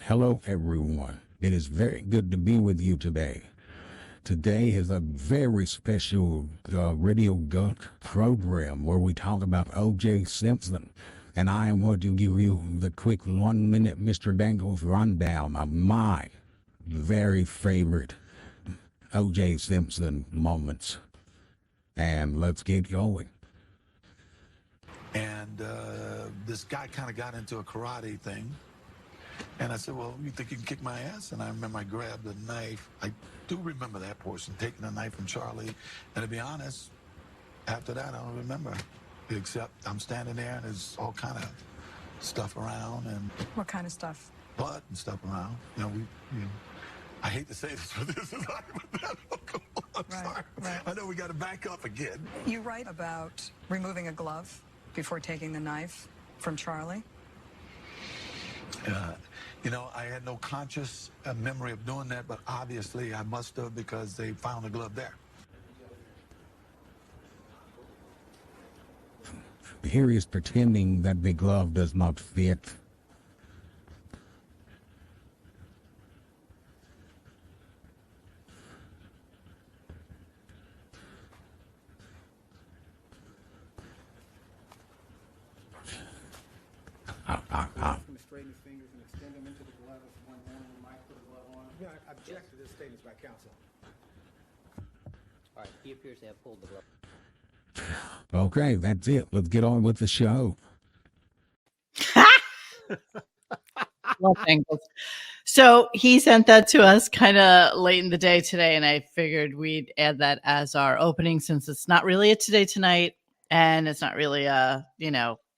Hello, everyone. It is very good to be with you today. Today is a very special Radio Gunk program where we talk about O.J. Simpson. And I am going to give you the quick 1 minute Mr. Dangles rundown of my very favorite O.J. Simpson moments. And let's get going. And this guy kind of got into a karate thing. And I said, well, you think you can kick my ass? And I remember I grabbed a knife. I do remember that portion, taking a knife from Charlie. And to be honest, after that, I don't remember. Except I'm standing there and there's all kind of stuff around. And what kind of stuff? Blood and stuff around. I hate to say this, but this is I'm sorry. Right. I know we got to back up again. You write about removing a glove before taking the knife from Charlie? I had no conscious memory of doing that, but obviously I must have because they found the glove there. Here he is pretending that the glove does not fit. Straighten his fingers and extend them into the glove with one hand and might put a glove on. Yeah, I object to this statement by counsel. All right, he appears to have pulled the glove. Okay, that's it. Let's get on with the show. Love Dangles. So he sent that to us kind of late in the day today, and I figured we'd add that as our opening since it's not really a Today Tonight, and it's not really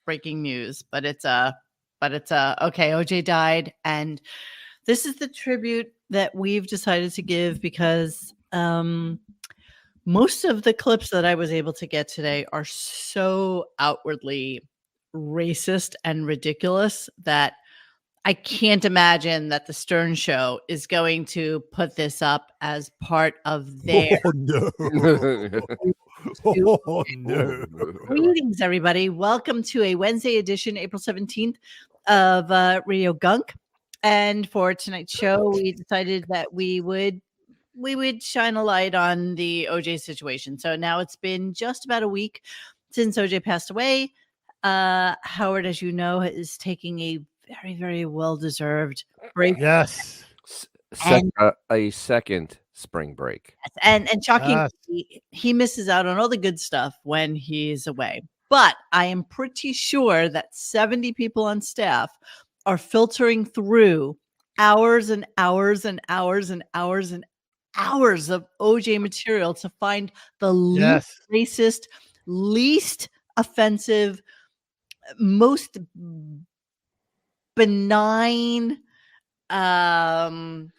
breaking news, but it's okay. OJ died, and this is the tribute that we've decided to give because most of the clips that I was able to get today are so outwardly racist and ridiculous that I can't imagine that the Stern Show is going to put this up as part of their. Oh, no. Oh, no. Greetings, everybody. Welcome to a Wednesday edition, April 17th of Radio Gunk. And for tonight's show, we decided that we would shine a light on the OJ situation. So now it's been just about a week since OJ passed away. Howard, as you know, is taking a very, very well-deserved break. Yes. A second spring break. And shocking, he misses out on all the good stuff when he's away. But I am pretty sure that 70 people on staff are filtering through hours and hours and hours and hours and hours of OJ material to find the least racist, least offensive, most benign, banal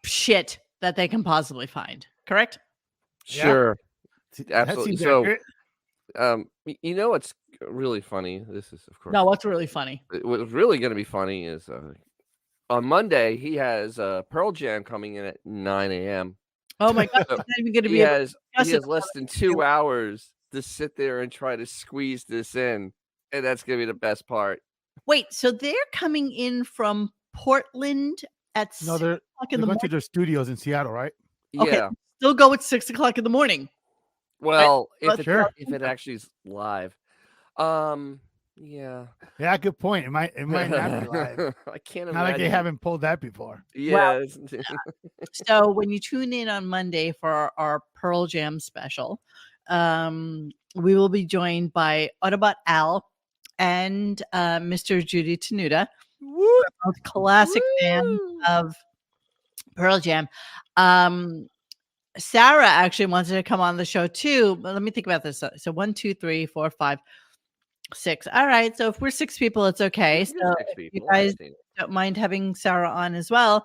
shit that they can possibly find. Correct? Sure. Yeah. Absolutely. So, what's really funny? This is, of course. No, what's really funny? What's really going to be funny is on Monday, he has Pearl Jam coming in at 9 a.m. Oh, my God. It's not even going to be he has less than 2 hours to sit there and try to squeeze this in. And that's going to be the best part. Wait, so they're coming in from Portland at 6 o'clock in the morning? To their studios in Seattle, right? Okay, Yeah. Still go at 6 o'clock in the morning. Well, Right? if it actually is live. Yeah, good point. It might not be live. I can't imagine. Not like they haven't pulled that before. Yeah. Well, so when you tune in on Monday for our Pearl Jam special, we will be joined by Autobot Al and Mr. Judy Tenuta, both classic fans of Pearl Jam. Sarah actually wanted to come on the show too, but let me think about this. So 1, 2, 3, 4, 5, 6. All right. So if we're 6 people, it's okay. So if you guys don't mind having Sarah on as well,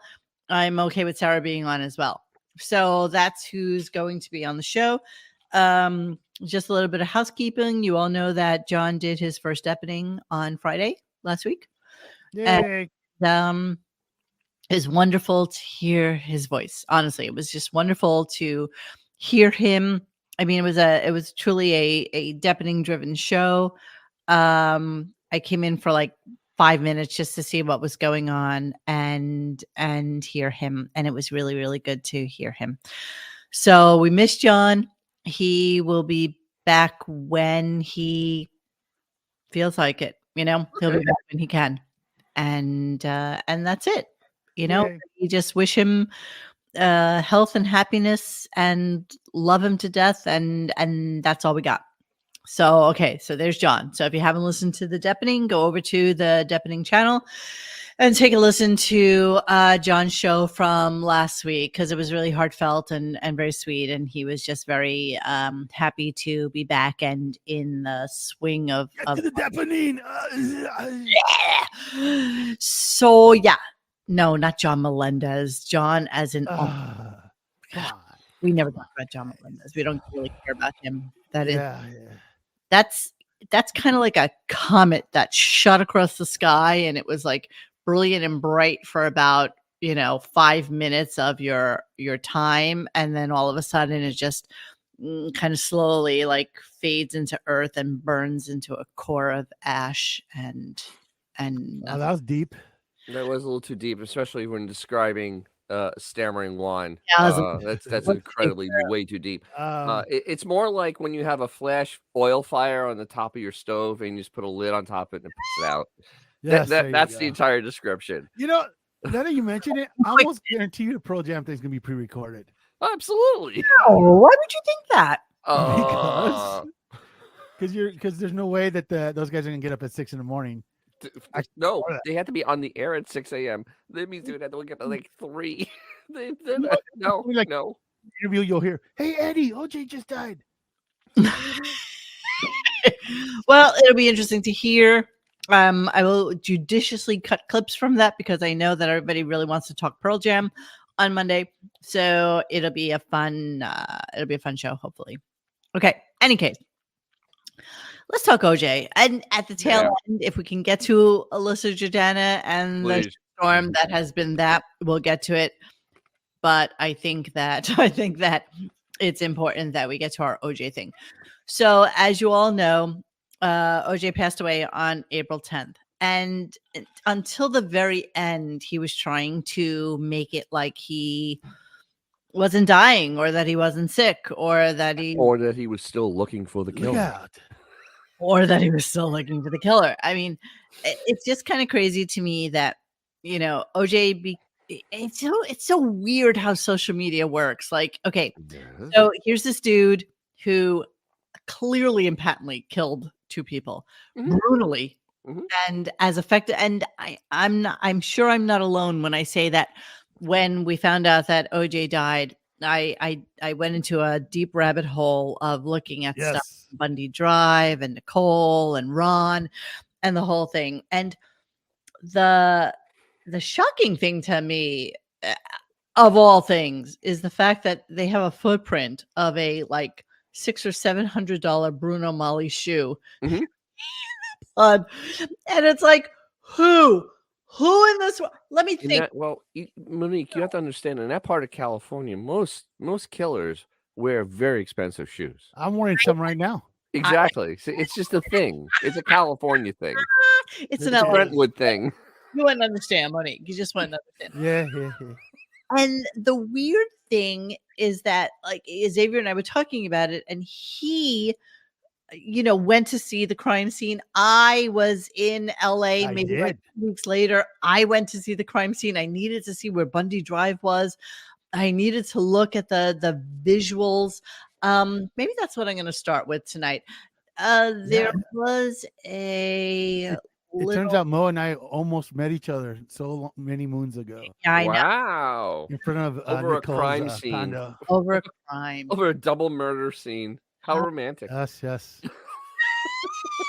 I'm okay with Sarah being on as well. So that's who's going to be on the show. Just a little bit of housekeeping. You all know that John did his first depening on Friday last week. Yay. And, it's wonderful to hear his voice. Honestly, it was just wonderful to hear him. I mean, it was truly a depening driven show. I came in for like 5 minutes just to see what was going on and hear him. And it was really, really good to hear him. So we miss John. He will be back when he feels like it, he'll be back when he can. And that's it. Yay. You just wish him health and happiness and love him to death. And that's all we got. So, okay. So there's John. So if you haven't listened to The Deepening, go over to the Deepening channel and take a listen to John's show from last week, because it was really heartfelt and very sweet. And he was just very happy to be back and in the swing of The Deepening. Yeah. So, yeah. No, not John Melendez. John as in Come on. we never talk about John Melendez. We don't really care about him. Yeah. That's kind of like a comet that shot across the sky, and it was like brilliant and bright for about 5 minutes of your time, and then all of a sudden it just kind of slowly like fades into earth and burns into a core of ash and Oh, that was deep. That was a little too deep, especially when describing stammering wine. Yeah, That's incredibly way too deep. It's more like when you have a flash oil fire on the top of your stove and you just put a lid on top of it and push it out. Yes, That's the entire description. Now that you mention it, I almost guarantee you the Pearl Jam thing's gonna be pre-recorded. Absolutely. Oh, why would you think that? Because there's no way that those guys are gonna get up at 6 a.m. No, they have to be on the air at 6 a.m. That means they would have to wake up at like 3. No. Interview, you'll hear, "Hey Eddie, OJ just died." Well, it'll be interesting to hear. I will judiciously cut clips from that because I know that everybody really wants to talk Pearl Jam on Monday. So it'll be a fun show, hopefully. Okay. Any case, let's talk OJ. And at the tail end, if we can get to Alyssa Jordana and the storm that has been that, we'll get to it. But I think that it's important that we get to our OJ thing. So as you all know, OJ passed away on April 10th. And until the very end, he was trying to make it like he wasn't dying, or that he wasn't sick, or that he was still looking for the killer. Yeah. Or that he was still looking for the killer. I mean, it's just kind of crazy to me that, OJ, it's so weird how social media works. Like, okay, so here's this dude who clearly and patently killed 2 people brutally, and as effective. And I'm sure I'm not alone when I say that when we found out that OJ died, I went into a deep rabbit hole of looking at stuff, Bundy Drive and Nicole and Ron and the whole thing. And the shocking thing to me, of all things, is the fact that they have a footprint of a like $600 or $700 Bruno Mali shoe. And it's like, who in this world? Let me think. Monique, you have to understand, in that part of California, most killers wear very expensive shoes. I'm wearing some right now. Exactly. It's just a thing. It's a California thing. It's an Brentwood thing. You wouldn't understand, Monique. You just wouldn't understand. Yeah. And the weird thing is that, like, Xavier and I were talking about it, and he, went to see the crime scene. I was in LA maybe like 2 weeks later. I went to see the crime scene. I needed to see where Bundy Drive was. I needed to look at the visuals. Maybe that's what I'm going to start with tonight. There was It turns out Mo and I almost met each other so many moons ago. Yeah, I know. Wow. In front of over Nicole's, a crime scene. condo. Over a crime. Over a double murder scene. How romantic. Yes.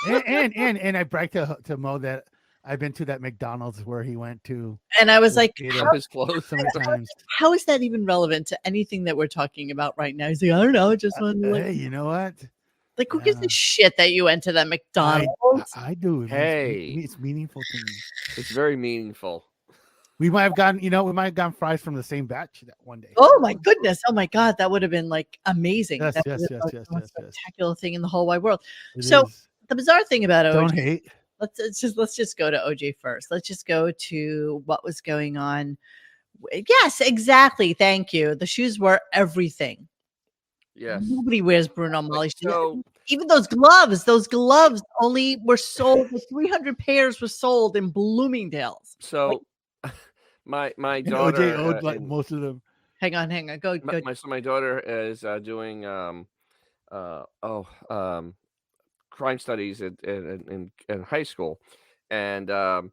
and I bragged to Mo that I've been to that McDonald's where he went to. And I was like, how is that even relevant to anything that we're talking about right now? He's like, I don't know. Just hey, you know what? Like, who gives a shit that you went to that McDonald's? I do. It's meaningful to me. It's very meaningful. We might have gotten fries from the same batch that one day. Oh my goodness! Oh my God, that would have been like amazing. Yes. Spectacular thing in the whole wide world. It so is. the bizarre thing about OJ, Don't hate. let's just go to OJ first. Let's just go to what was going on. Yes, exactly. Thank you. The shoes were everything. Yes. Nobody wears Bruno Mali shoes. So Even those gloves only were sold. 300 pairs were sold in Bloomingdale's. So my And daughter OJ owed like most of them. Hang on. Go. My daughter is doing crime studies in high school, and one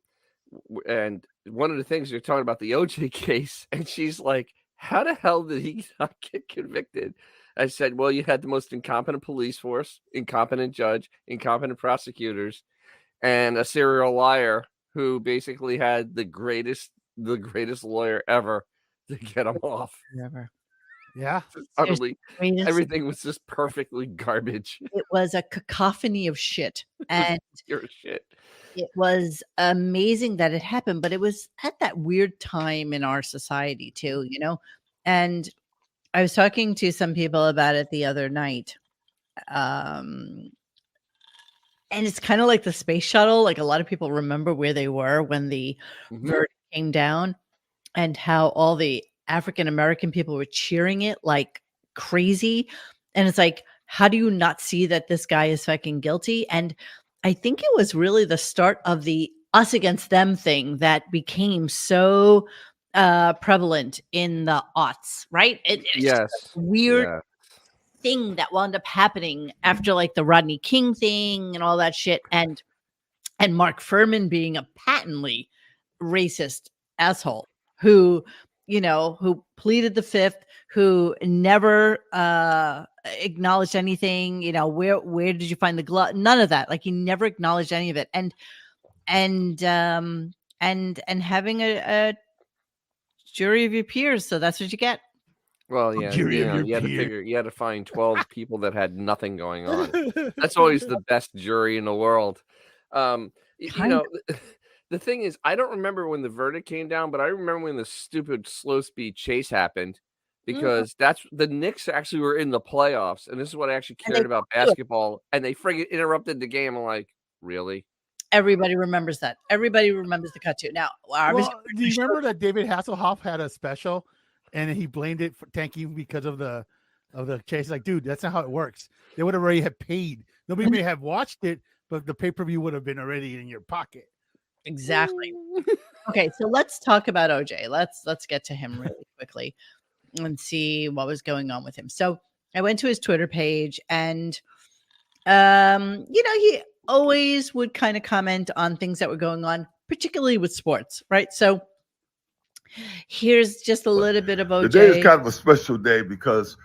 of the things you're talking about the OJ case, and she's like, how the hell did he not get convicted? I said, well, you had the most incompetent police force, incompetent judge, incompetent prosecutors, and a serial liar who basically had the greatest lawyer ever to get him off. Ever. Yeah. Utterly, everything was just perfectly garbage. It was a cacophony of shit. And Pure shit. it was amazing that it happened, but it was at that weird time in our society too, And I was talking to some people about it the other night. And it's kind of like the space shuttle. Like a lot of people remember where they were when the verdict came down and how all the African American people were cheering it like crazy. And it's like, how do you not see that this guy is fucking guilty? And I think it was really the start of the us against them thing that became so prevalent in the aughts, right? It's yes. just a weird thing that wound up happening after like the Rodney King thing and all that shit. And Mark Furman being a patently racist asshole who pleaded the fifth, who never acknowledged anything. Where did you find the glove? None of that. Like he never acknowledged any of it. And having a jury of your peers. So that's what you get. Well, yeah, you had to find 12 people that had nothing going on. That's always the best jury in the world. The thing is, I don't remember when the verdict came down, but I remember when the stupid slow speed chase happened, because that's the Knicks actually were in the playoffs, and this is what I actually cared about basketball, and they friggin' interrupted the game. I'm like, really? Everybody remembers that. Everybody remembers the cut too. Now, do you remember that David Hasselhoff had a special, and he blamed it for tanking because of the chase? Like, dude, that's not how it works. They would have already have paid. Nobody may have watched it, but the pay-per-view would have been already in your pocket. Exactly. Okay, so let's talk about OJ. Let's get to him really quickly and see what was going on with him. So I went to his Twitter page, and he always would kind of comment on things that were going on, particularly with sports, right? So here's just a little bit of OJ. Today is kind of a special day because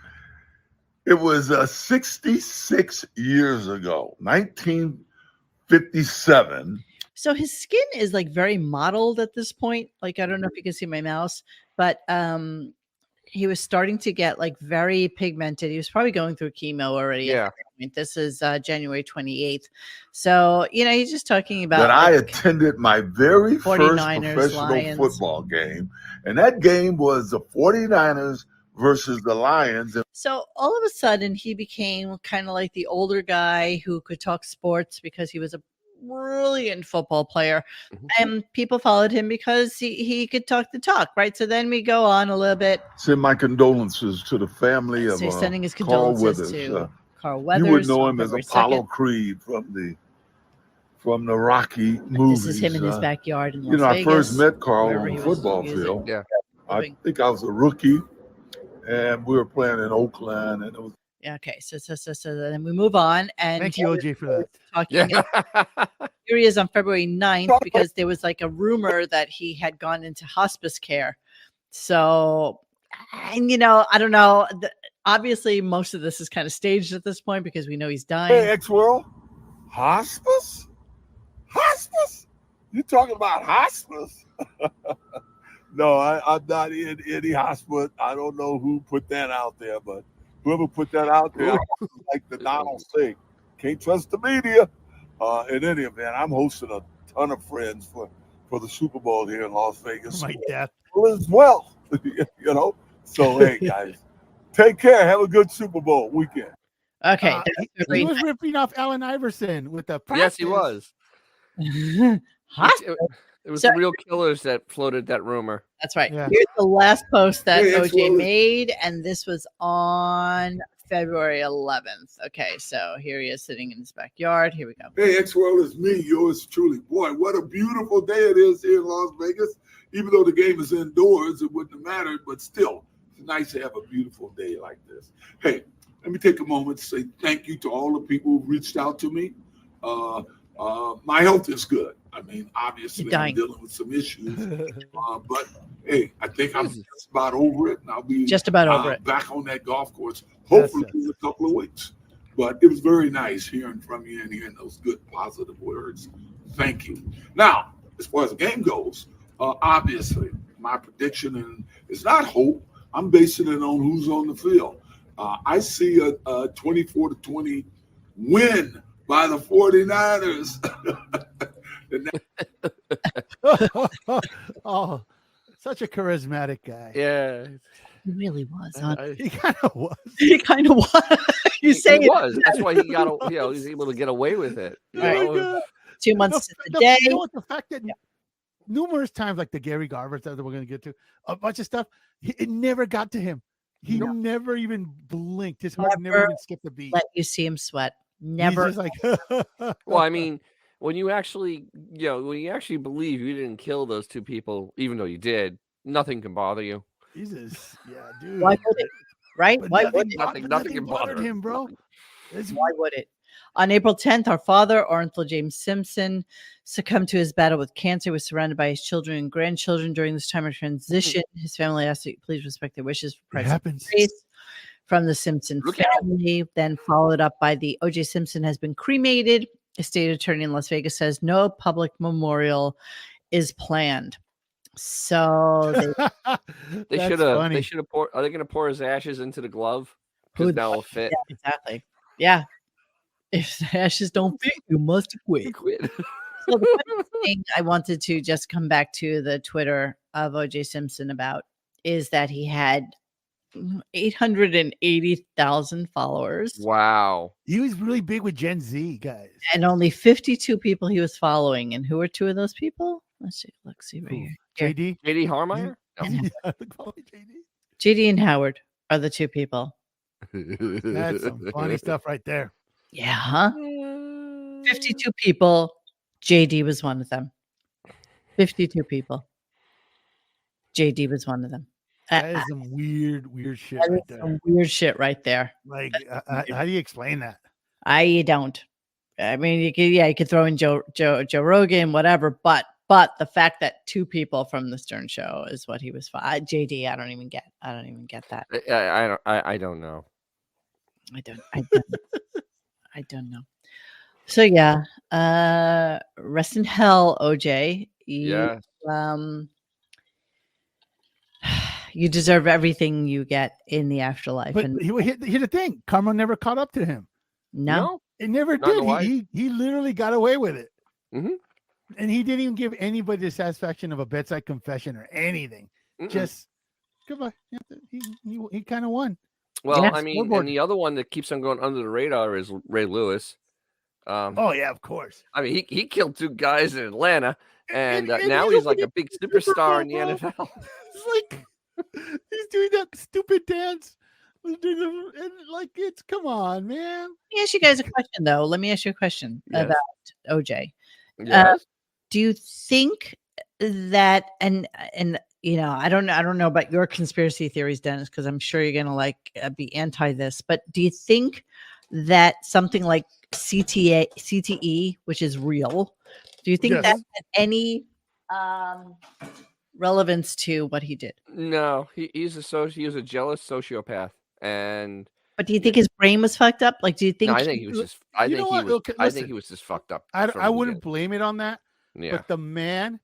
it was 66 years ago, 1957. So his skin is like very mottled at this point. Like, I don't know if you can see my mouse, but he was starting to get like very pigmented. He was probably going through chemo already. Yeah. This is January 28th. So, he's just talking about that I attended my very first professional Lions. Football game. And that game was the 49ers versus the Lions. So all of a sudden he became kind of like the older guy who could talk sports because he was a brilliant football player, and people followed him because he could talk the talk, right? So then we go on a little bit. Send my condolences to the family of sending his Carl condolences Weathers. to Carl Weathers. You would know him as Apollo 2nd. Creed from the Rocky movies. This is him in his backyard in Las I Vegas, first met Carl on wherever the he was football using. field. Yeah. I think I was a rookie, and we were playing in Oakland, and it was. Yeah, okay. So then we move on, and thank you, OJ, for that. Talking here he is on February 9th because there was like a rumor that he had gone into hospice care. So, and I don't know. Obviously, most of this is kind of staged at this point because we know he's dying. Hey, X-World, hospice? Hospice? You talking about hospice? No, I'm not in any hospice. I don't know who put that out there, but whoever put that out there, like the Donald say, can't trust the media. In any event, I'm hosting a ton of friends for the Super Bowl here in Las Vegas. My death. As well, So, hey, guys, take care. Have a good Super Bowl weekend. Okay. He was ripping off Allen Iverson with the Yes, he was. Hospice. It was So- the real killers that floated that rumor. That's right. Yeah. Here's the last post that Hey, OJ X-Well is- made, and this was on February 11th. Okay, so here he is sitting in his backyard. Here we go. Hey, X-Well is me, yours truly. Boy, what a beautiful day it is here in Las Vegas. Even though the game is indoors, it wouldn't have mattered, but still, it's nice to have a beautiful day like this. Hey, let me take a moment to say thank you to all the people who reached out to me. My health is good. I mean, obviously, You're dying. I'm dealing with some issues, but hey, I think I'm just about over it, and I'll be Just about over it. back on that golf course, hopefully That's in a couple of weeks. But it was very nice hearing from you and hearing those good, positive words. Thank you. Now, as far as the game goes, obviously, my prediction is not hope. I'm basing it on who's on the field. I see a 24-20 win by the 49ers. Oh, such a charismatic guy. Yeah. He really was. Huh? He kind of was. He kind of was. You say He it. was. That's why he got. He was able to get away with it. You Right. Oh my know? God. 2 months to the The- day. You know what? The fact that numerous times, like the Gary Garvers that we're going to get to, a bunch of stuff, it never got to him. He never even blinked. His heart never Never even skipped a beat. Let you see him sweat. He's Never. just like, Well, I mean, when you actually believe you didn't kill those two people, even though you did, nothing can bother you. Jesus, yeah, dude. Why would it? Right? But Why nothing, would it? Nothing nothing can bothered bother him, bro. It's- Why would it? On April 10th, our father, Orenthal James Simpson, succumbed to his battle with cancer. He was surrounded by his children and grandchildren during this time of transition. His family asked that you please respect their wishes for It Christ's happens. grace from the Simpson Look out. family. Then followed up by the O.J. Simpson has been cremated. A state attorney in Las Vegas says no public memorial is planned. So They That's should have. funny. They should have poured. Are they going to pour his ashes into the glove? Who Because the now it'll fit. yeah, exactly. Yeah. If the ashes don't fit, you must quit. Quit. So the funny thing I wanted to just come back to the Twitter of O.J. Simpson about is that he had 880,000 followers Wow. He was really big with Gen Z guys. and only 52 people he was following. And who are two of those people? Let's take a look. See right here. Here. JD. JD Harmeyer? Yeah, call me JD. JD and Howard are the two people. That's some funny stuff right there. Yeah. Huh? 52 people. JD was one of them. 52 people. JD was one of them. That is some weird shit That right is there. some weird shit right there. Like, how do you explain that? I don't. I mean, you could throw in Joe Rogan, whatever, but the fact that two people from the Stern Show is what he was for. JD, I don't even get that. I don't know. I don't know. So yeah, rest in hell, OJ. Yeah. You deserve everything you get in the afterlife. But And here's the thing: karma never caught up to him. no, It never Not in the did. life. He literally got away with it. Mhm. And he didn't even give anybody the satisfaction of a bedside confession or anything. Mm-mm. Just goodbye. Yeah, he kind of won. Well, Yeah. I mean, Scoreboard. and the other one that keeps on going under the radar is Ray Lewis. Oh yeah, of course. I mean, he killed two guys in Atlanta, and And now he's he's like a big superstar in the Bowl. NFL. It's like he's doing that stupid dance. And like it's come on, man. Let me ask you guys a question, though. Let me ask you a question Yes. about OJ. Yes. Do you think that and you know, I don't know about your conspiracy theories, Dennis, because I'm sure you're gonna be anti this, but do you think that something like CTE, which is real, do you think Yes. that had any relevance to what he did? No, he was a jealous sociopath, and But do you think his brain was fucked up? Like, do you think no, I think he was just. I You think know he what? was. Okay, I think listen. he was just fucked up. I from the wouldn't blame it on that. beginning. Yeah. But the man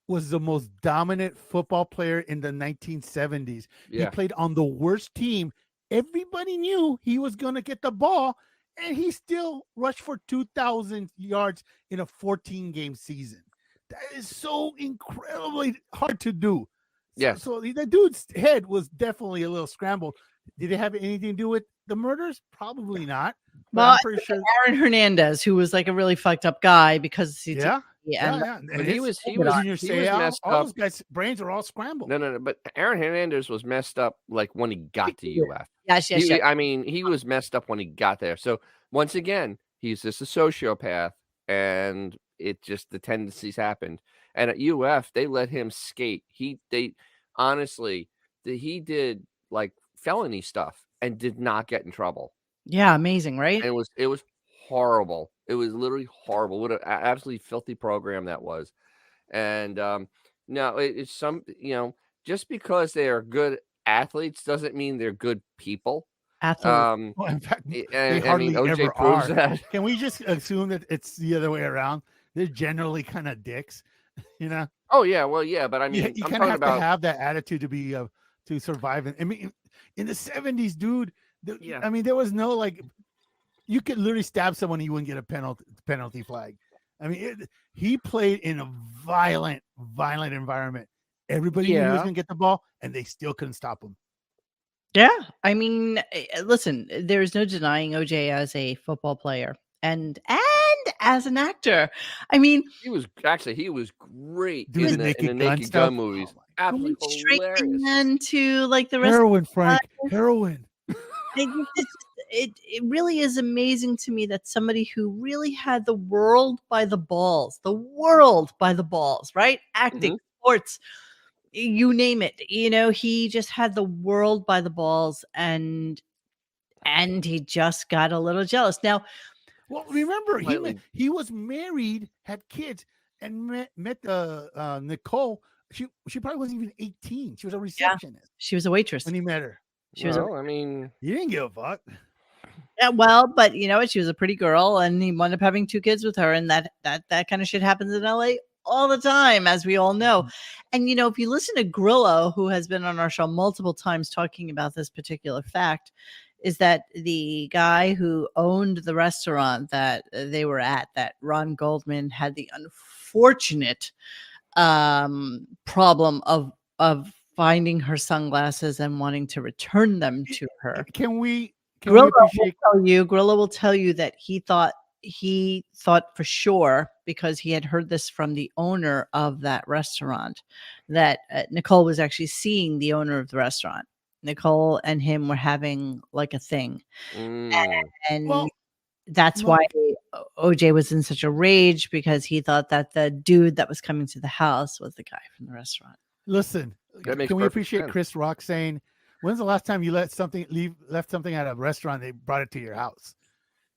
was the most dominant football player in the 1970s. He Yeah. played on the worst team. Everybody knew he was going to get the ball, and he still rushed for 2,000 yards in a 14-game season. That is so incredibly hard to do. Yes. So the dude's head was definitely a little scrambled. Did it have anything to do with the murders? Probably not. But Well, I'm pretty sure. Aaron Hernandez, who was like a really fucked up guy because he took Yeah. Yeah. And And he was Junior Seau, messed all up. those guys' brains are all scrambled. No. But Aaron Hernandez was messed up like when he got to UF. Yes. I mean, he was messed up when he got there. So once again, he's just a sociopath, and it just the tendencies happened. And at UF, they let him skate. He did like felony stuff and did not get in trouble. Yeah, amazing, right? And it was horrible. It was literally horrible. What an absolutely filthy program that was. And no, it's some just because they are good athletes doesn't mean they're good people. Athlete. Well, in fact, And they I hardly mean, OJ ever proves are. that. Can we just assume that it's the other way around? They're generally kind of dicks, you know. Oh yeah, well yeah, but I mean, You I'm kind of talking have about to have that attitude to be to survive. And I mean, in the 70s, dude. Yeah. I mean, there was no like, you could literally stab someone and you wouldn't get a penalty flag. I mean, he played in a violent environment. Everybody knew he was going to get the ball, and they still couldn't stop him. Yeah, I mean, listen, there's no denying OJ as a football player and as an actor. I mean, he was great Doing in the Naked Gun movies. Absolutely straight hilarious. into like the rest Heroin, of Frank, heroin. It really is amazing to me that somebody who really had the world by the balls, right? Acting, sports, you name it. He just had the world by the balls, and he just got a little jealous. Now, well, remember he was married, had kids, and met Nicole. She probably wasn't even 18. She was a receptionist. She was a waitress when he met her. She was. I mean, he didn't give a fuck. Yeah, well, but you know what? She was a pretty girl, and he wound up having 2 kids with her, and that kind of shit happens in LA all the time, as we all know. And if you listen to Grillo, who has been on our show multiple times talking about this particular fact, is that the guy who owned the restaurant that they were at, that Ron Goldman, had the unfortunate problem of finding her sunglasses and wanting to return them to her. Grillo will tell you that he thought for sure, because he had heard this from the owner of that restaurant, that Nicole was actually seeing the owner of the restaurant. Nicole and him were having like a thing. And that's why OJ was in such a rage, because he thought that the dude that was coming to the house was the guy from the restaurant. Listen, can we appreciate sense. Chris Rock saying, when's the last time you left something at a restaurant, they brought it to your house?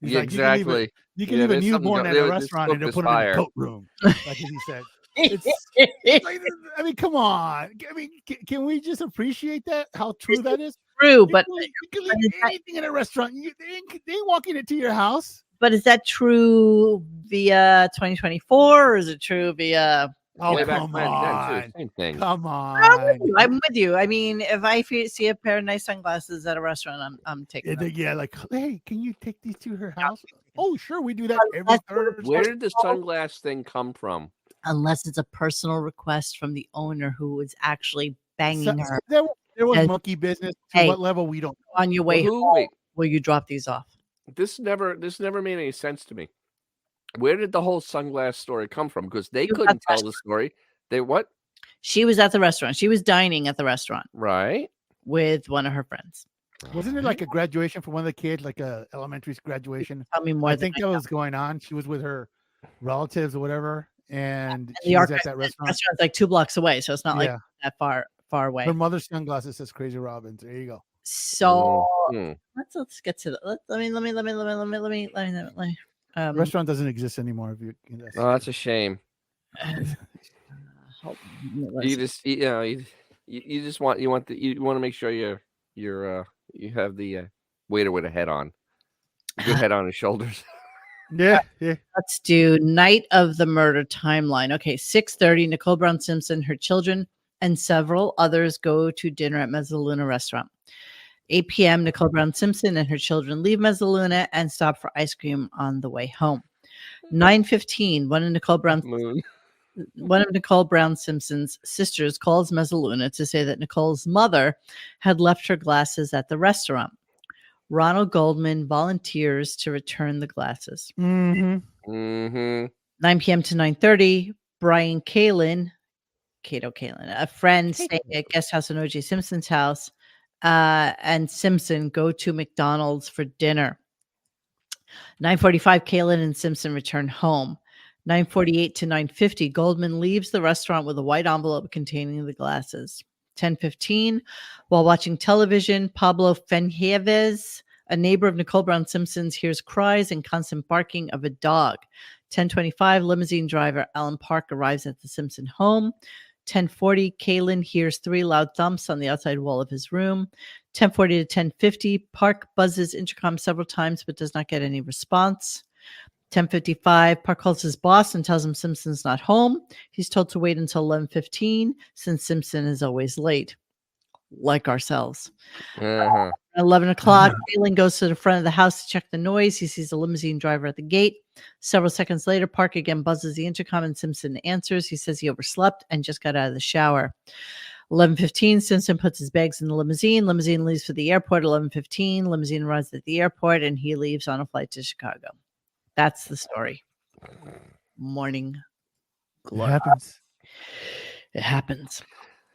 He's exactly. You can leave a newborn at a restaurant and they'll put it in the coat room, like he said. I mean, come on. I mean, can we just appreciate that? How true that is? True, but you can leave anything in a restaurant. They ain't walking it to your house. But is that true via 2024, or is it true via? Oh, come on. Same thing. Come on. I'm with you. I mean, if I see a pair of nice sunglasses at a restaurant, I'm taking them. Yeah, like, hey, can you take these to her house? Oh, sure, we do that every Thursday. Where did the sunglass thing come from? Unless it's a personal request from the owner who was actually banging her. There was monkey business. To what level, we don't know. On your way home, will you drop these off? This never made any sense to me. Where did the whole sunglass story come from? Because they couldn't tell the story. They what? She was at the restaurant. She was dining at the restaurant. Right. With one of her friends. Wasn't it like a graduation for one of the kids, like a elementary graduation? Tell me more. I think that was going on. She was with her relatives or whatever, and she was at that restaurant. Restaurant's like 2 blocks away, so it's not like that far away. Her mother's sunglasses says Crazy Robin. There you go. So let's get to that. Let me. Restaurant doesn't exist anymore. Oh, that's a shame. You just you want to make sure you have the waiter with a head on, good head on his shoulders. Yeah. Let's do night of the murder timeline. Okay, 6:30. Nicole Brown Simpson, her children, and several others go to dinner at Mezzaluna restaurant. 8 p.m. Nicole Brown Simpson and her children leave Mezzaluna and stop for ice cream on the way home. 9:15. One of Nicole Brown Simpson's sisters calls Mezzaluna to say that Nicole's mother had left her glasses at the restaurant. Ronald Goldman volunteers to return the glasses. Mm-hmm. 9 p.m. to 9:30, Brian Cato Kalin, a friend staying at guest house in O.J. Simpson's house, and Simpson go to McDonald's for dinner. 9:45, Kalin and Simpson return home. 9:48 to 9:50, Goldman leaves the restaurant with a white envelope containing the glasses. 10:15, while watching television, Pablo Fenjeves, a neighbor of Nicole Brown Simpson's, hears cries and constant barking of a dog. 10:25, limousine driver Alan Park arrives at the Simpson home. 10:40, Kalin hears 3 loud thumps on the outside wall of his room. 10:40 to 10:50, Park buzzes intercom several times but does not get any response. 10:55, Park calls his boss and tells him Simpson's not home. He's told to wait until 11:15 since Simpson is always late, like ourselves. 11 o'clock, Kalin goes to the front of the house to check the noise. He sees a limousine driver at the gate. Several seconds later, Park again buzzes the intercom and Simpson answers. He says he overslept and just got out of the shower. 11:15, Simpson puts his bags in the limousine. Limousine leaves for the airport. 11:15, limousine arrives at the airport and he leaves on a flight to Chicago. That's the story. Morning glory. It happens.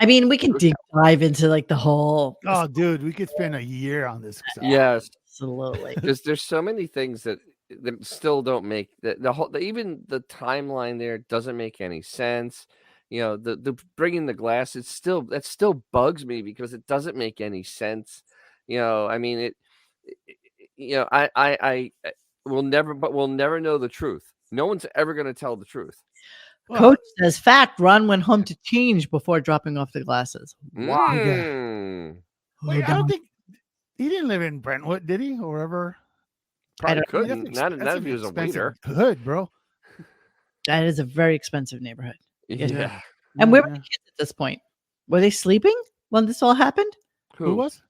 I mean, we can dive into like the whole. Oh, dude, we could spend a year on this. Yes, absolutely. Because there's so many things that still don't make the whole. Even the timeline there doesn't make any sense. You know, the bringing the glass, that still bugs me because it doesn't make any sense. You know, I mean we'll never know the truth. No one's ever going to tell the truth. Coach says, fact, Ron went home to change before dropping off the glasses. Wow. Wait, I don't think he didn't live in Brentwood, did he? Or wherever? Probably couldn't. Not if he was a waiter. Hood, bro. That is a very expensive neighborhood. Yeah. And where were the kids at this point? Were they sleeping when this all happened? Who was?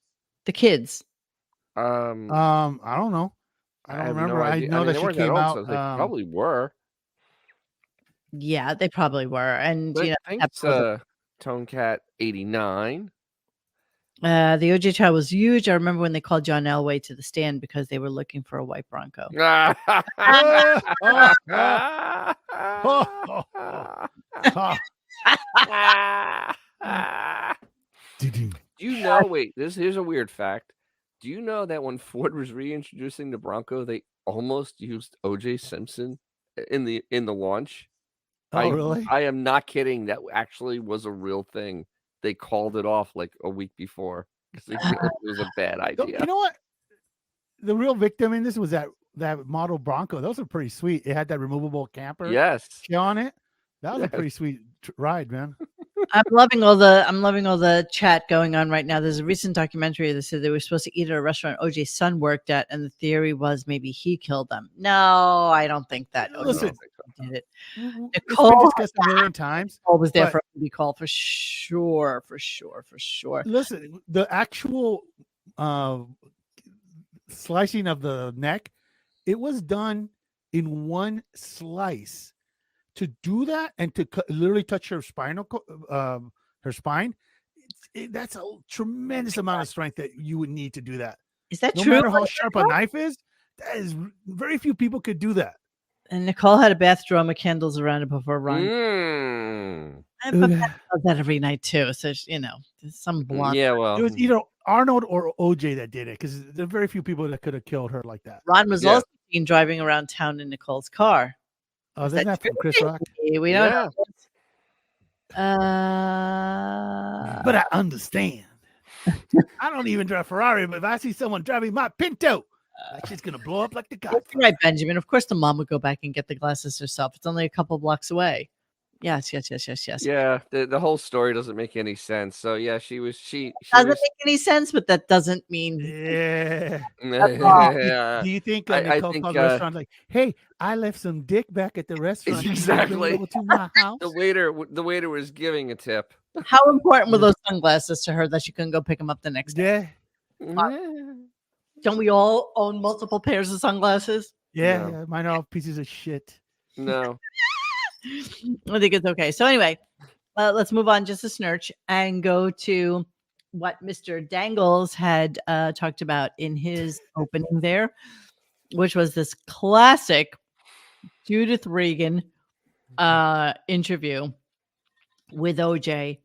The kids. I don't know. I don't remember. I know that she came out. So they probably were. Yeah, they probably were. And but thanks, Tonecat 89. The OJ trial was huge. I remember when they called John Elway to the stand because they were looking for a white Bronco. Do you know? Wait, here's a weird fact. Do you know that when Ford was reintroducing the Bronco, they almost used O.J. Simpson in the launch? Oh, really? I am not kidding. That actually was a real thing. They called it off like a week before because they felt it was a bad idea. You know what? The real victim in this was that model Bronco. Those are pretty sweet. It had that removable camper. Yes, on it. That was a pretty sweet ride, man. I'm loving all the chat going on right now. There's a recent documentary that said they were supposed to eat at a restaurant OJ's son worked at, and the theory was maybe he killed them. No, I don't think that. Listen, did it. Nicole discussed a million times. Nicole was there for a booty call for sure. Listen, the actual slicing of the neck, it was done in one slice. To do that and to literally touch her spine, that's a tremendous amount of strength that you would need to do that. Is that no true? No matter how sharp a knife is, that is very few people could do that. And Nicole had a bath drum of candles around it before Ron. I love that every night too. So there's some blonde. Yeah, well, it was either Arnold or OJ that did it because there are very few people that could have killed her like that. Ron was also seen driving around town in Nicole's car. Oh, is that from Chris Rock? We don't know. But I understand. I don't even drive Ferrari, but if I see someone driving my Pinto, that shit's gonna blow up like the god. Right, Benjamin. Of course, the mom would go back and get the glasses herself. It's only a couple blocks away. Yes. Yeah, the whole story doesn't make any sense. So yeah, she doesn't make any sense, but that doesn't mean yeah. Do you think Nicole called the restaurant like, "Hey, I left some dick back at the restaurant. Exactly. To my house?" The waiter was giving a tip. How important were those sunglasses to her that she couldn't go pick them up the next day? Don't we all own multiple pairs of sunglasses? Yeah, mine are all pieces of shit. No. I think it's okay. So anyway, let's move on just a snurch and go to what Mr. Dangles had talked about in his opening there, which was this classic Judith Regan interview with OJ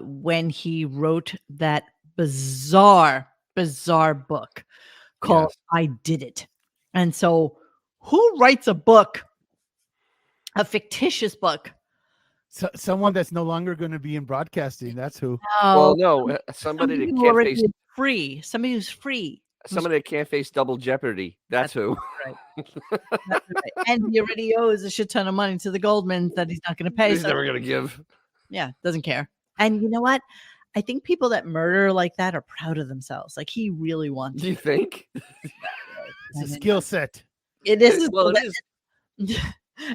when he wrote that bizarre book called Yes. I Did It. And so who writes a book, a fictitious book? So, someone that's no longer going to be in broadcasting. That's who. Well, no, somebody that who can't already face is free. Somebody who's free. somebody that can't face double jeopardy. That's who. Right. That's right. And he already owes a shit ton of money to the Goldmans that he's not going to pay. He's So, never gonna give. yeah, doesn't care. And you know what? I think people that murder like that are proud of themselves. Like he really wants. Do you think? It's a skill set. It is. Well, it is.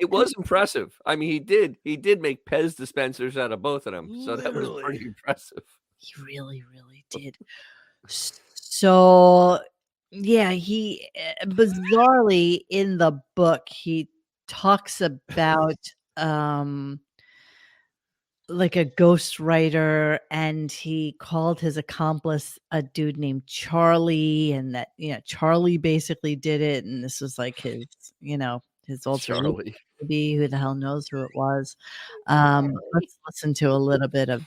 It was impressive. I mean, he did make Pez dispensers out of both of them, so that was pretty impressive. He really did. So, yeah, he bizarrely in the book he talks about like a ghostwriter, and he called his accomplice a dude named Charlie, and that Charlie basically did it, and this was like his his alter Charlie. maybe, who the hell knows who it was. Let's listen to a little bit of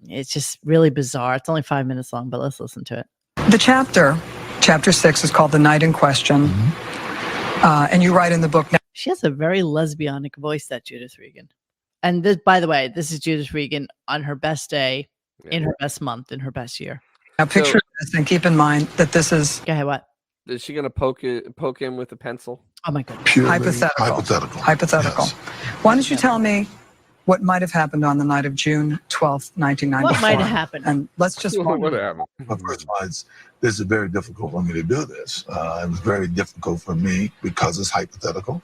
it's just really bizarre. It's only 5 minutes long, but let's listen to it. The chapter 6 is called The Night in Question. And you write in the book. She has a very lesbianic voice, that Judith Regan. And this, by the way, this is Judith Regan on her best day, in her best month, in her best year. Now picture this and keep in mind that this is. Go ahead, what? Is she gonna poke him with a pencil? Oh my God. Hypothetical. Yes. Why don't you tell me what might have happened on the night of June 12th, 1994? What might have happened? And let's just What happened? But first of all, this is very difficult for me to do this. It was very difficult for me because it's hypothetical.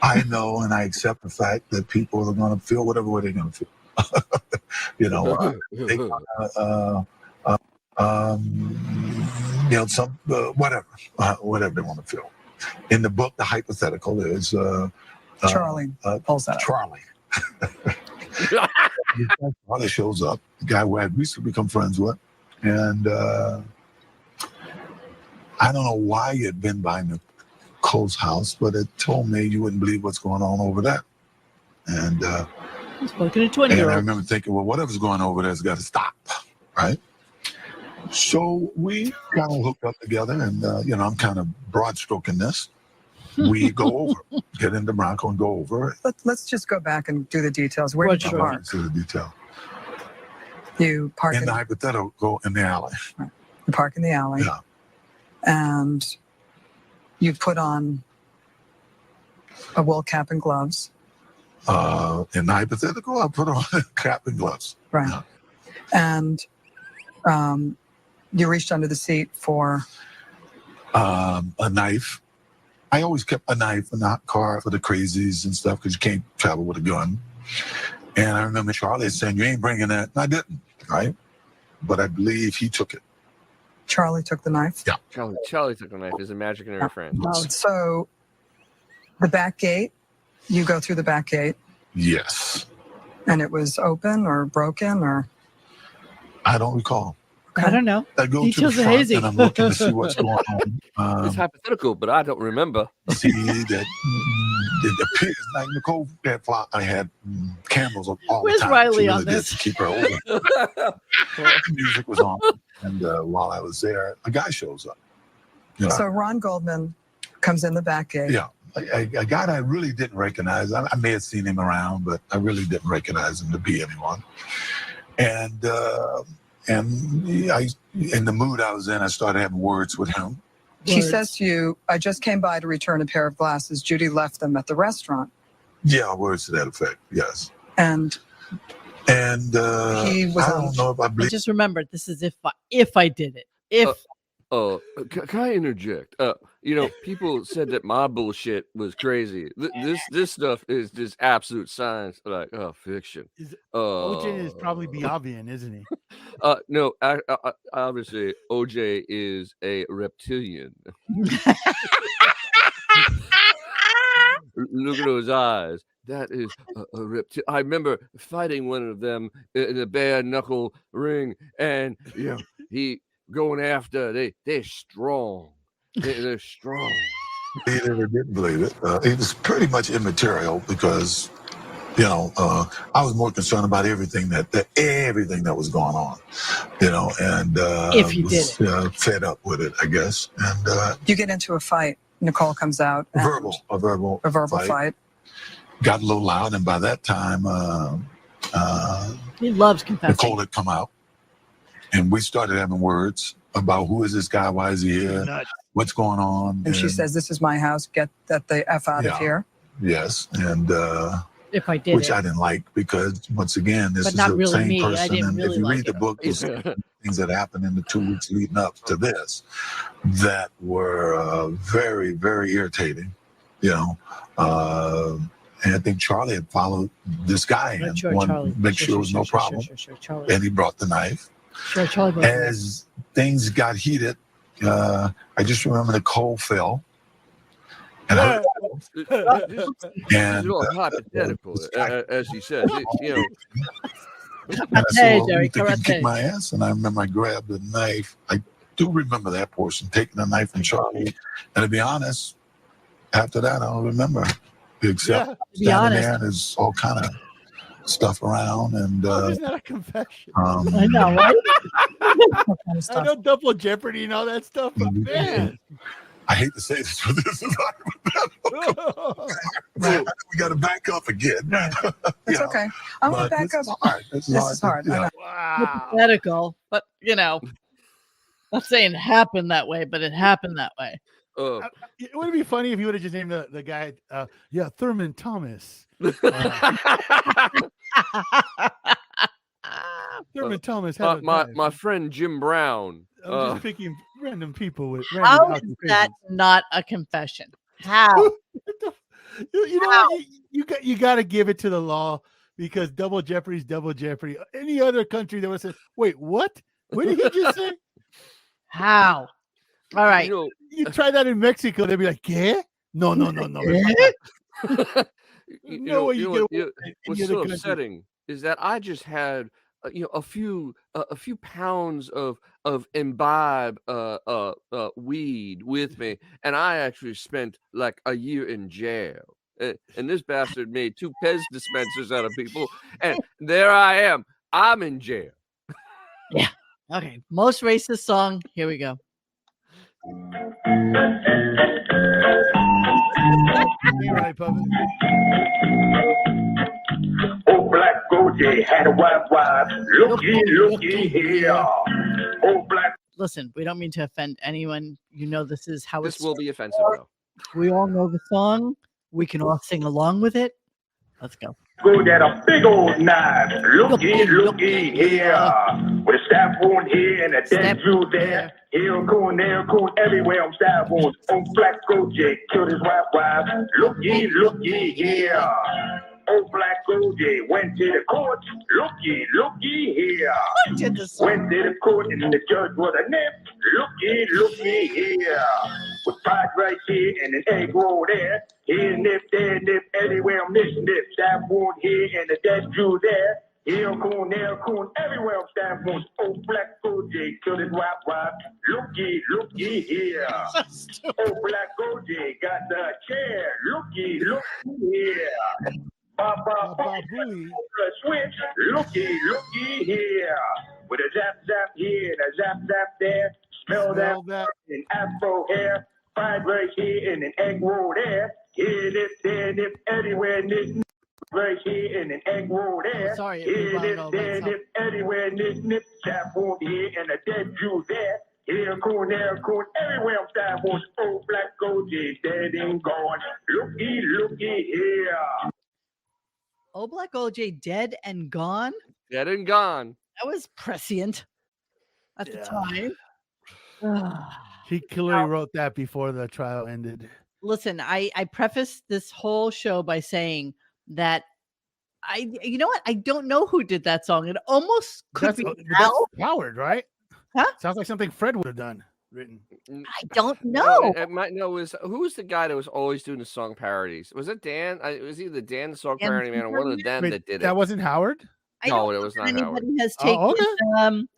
I know and I accept the fact that people are going to feel whatever way they're going to feel. Whatever they want to feel. In the book, the hypothetical is Charlie pulls that up. Charlie. Charlie shows up, the guy who I had recently become friends with, and I don't know why he had been by Nicole's house, but it told me you wouldn't believe what's going on over there. And Spoken to and 20-year-old. I remember thinking, well, whatever's going on over there's got to stop, right? So we kind of hooked up together, and I'm kind of broad stroking this. We go over, get into Bronco and go over. Let's just go back and do the details. Where did you park? To the detail. You park In the hypothetical, in the alley. Right. You park in the alley. Yeah. And you put on a wool cap and gloves. In the hypothetical, I put on a cap and gloves. Right. Yeah. And you reached under the seat for a knife. I always kept a knife in the car for the crazies and stuff because you can't travel with a gun. And I remember Charlie saying, "You ain't bringing that." And I didn't, right? But I believe he took it. Charlie took the knife? Yeah. Charlie took the knife. His imaginary friend. So the back gate, you go through the back gate. Yes. And it was open or broken or? I don't recall. I don't know. I go Details to the are front hazy. and I'm looking to see what's going on. It's hypothetical, but I don't remember. See that it appears like Nicole had cameras all Where's the time. Riley She on really did this? to keep her open. The music was on, and while I was there, a guy shows up. So Ron Goldman comes in the back gate. Yeah, a guy that I really didn't recognize. I may have seen him around, but I really didn't recognize him to be anyone. And in the mood I was in, I started having words with him. He says to you, "I just came by to return a pair of glasses. Judy left them at the restaurant." Yeah, words to that effect. Yes. And he was. I don't know if I believe. Just remember, this is if I did it. Can I interject? People said that my bullshit was crazy. This stuff is just absolute science, like fiction. OJ is probably Biavian, isn't he? No, I obviously OJ is a reptilian. Look at those eyes. That is a reptile. I remember fighting one of them in a bare knuckle ring, and he going after. They're strong. They're strong. believed it or didn't believe it. It was pretty much immaterial because, I was more concerned about everything that was going on, and If you did was fed up with it, I guess. And You get into a fight. Nicole comes out. a and- verbal A verbal fight. got a little loud, and by that time, He loves confessing. Nicole had come out, and we started having words about who is this guy, why is he here, Nuts. what's going on, And she says, "This is my house. Get the F out of Yeah. here." yes, and If I did which it. I didn't like because once again, this But is not the really same me. I person, didn't and really if you like read the it. book, you'll see things that happened in the 2 weeks leading up to this that were very, very irritating, and I think Charlie had followed this guy Right, and sure, wanted Charlie. to make sure it was no problem, and he brought the knife. Sure, Charlie brought the knife. As things got heated, I just remember Nicole fell. And her, This and is all hypothetical, as he says. and I said, well, Jerry, you think you can kick karate. my ass? And I remember I grabbed the knife. I do remember that portion, taking the knife from Charlie. And to be honest, after that, I don't remember. Except To be standing honest. there, and there's all kind of stuff around. And Isn't that a confession? I know, right? What kind of I stuff? know Double Jeopardy and all that stuff, but man. I hate to say this, but this is we got to back up again. It's okay. I'm going to back up. This This is hard. I know. Wow. Hypothetical, but not saying it happened that way, but it happened that way. It would be funny if you would have just named the guy, Thurman Thomas. Thurman Thomas had a knife. my friend Jim Brown. I'm just picking random people with How random is occupations. that not a confession? How? You know what? You got to give it to the law because double jeopardy is double jeopardy. Any other country that would say, "Wait, what? What did he just say?" How? All right. You try that in Mexico, they'd be like, "Yeah, no." No way you get away with it in What's any so other country. upsetting is that I just had a few pounds of imbibe weed with me, and I actually spent like a year in jail. And this bastard made 2 Pez dispensers out of people, and there I am. I'm in jail. Yeah. Okay. Most racist song. Here we go. You're right, Puppet. Oh, Black OJ had a wife. Looky here. Oh, Black. Listen, we don't mean to offend anyone. This is how This it's. will be offensive, though. We all know the song. We can all sing along with it. Let's go. Go at a big old knife. Looky here. With a stab wound here and a dead Jew there. Here, coon, everywhere I'm stab wounds. Oh, Black OJ killed his wife. Looky here. Oh, Black OJ went to the court. Looky here. Went to the court and the judge was a nip. Looky here. With pride right here and an egg roll there. Here nip, there nip, everywhere I'm this nip. Stab wound here and a dead Jew there. Here coon, everywhere I'm stab wounds. Oh, Black OJ killed his wife. Looky here. Oh, Black OJ got the chair. Looky here. Switch, looky here. With a zap here and a zap there. Smell that in afro hair. Fried right here and an egg roll there. Here nip, there nip, everywhere nip. Right here and an egg roll there. Sorry, Here nip, there nip, everywhere nip. Stab wound here and a dead Jew there. Here coon, everywhere I'm stab wounds. Oh, Black OJ dead and gone. Looky here. Oh, Black OJ dead and gone. Dead and gone. That was prescient at the time. He clearly wrote that before the trial ended. Listen, I prefaced this whole show by saying that you know what? I don't know who did that song. It almost could be Al. Howard, right? Huh? Sounds like something Fred would have done. Written. I don't know. It might know who was the guy that was always doing the song parodies? Was it Dan? It was either Dan the song parody man or one of them Wait, that did it. That wasn't Howard? No, it was not Howard. Anybody has taken. Oh, okay.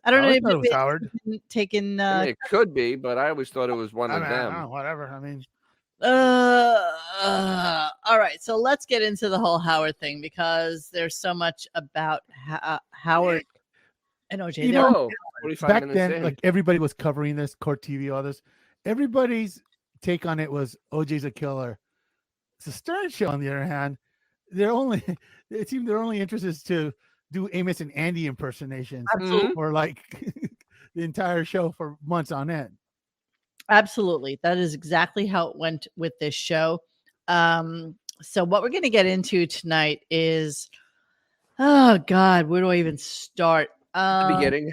I don't know I thought it if was Howard. taken. I mean, it could be, but I always thought it was one of them. Whatever. I mean, All right, so let's get into the whole Howard thing because there's so much about Howard and OJ. You There know, are- 45 back minutes then, in. like everybody was covering this, court TV, all this. Everybody's take on it was OJ's a killer. The Stern Show, on the other hand, it seemed their only interest is to do Amos and Andy impersonations for like the entire show for months on end. Absolutely. That is exactly how it went with this show. So what we're going to get into tonight is, oh God, where do I even start? Beginning.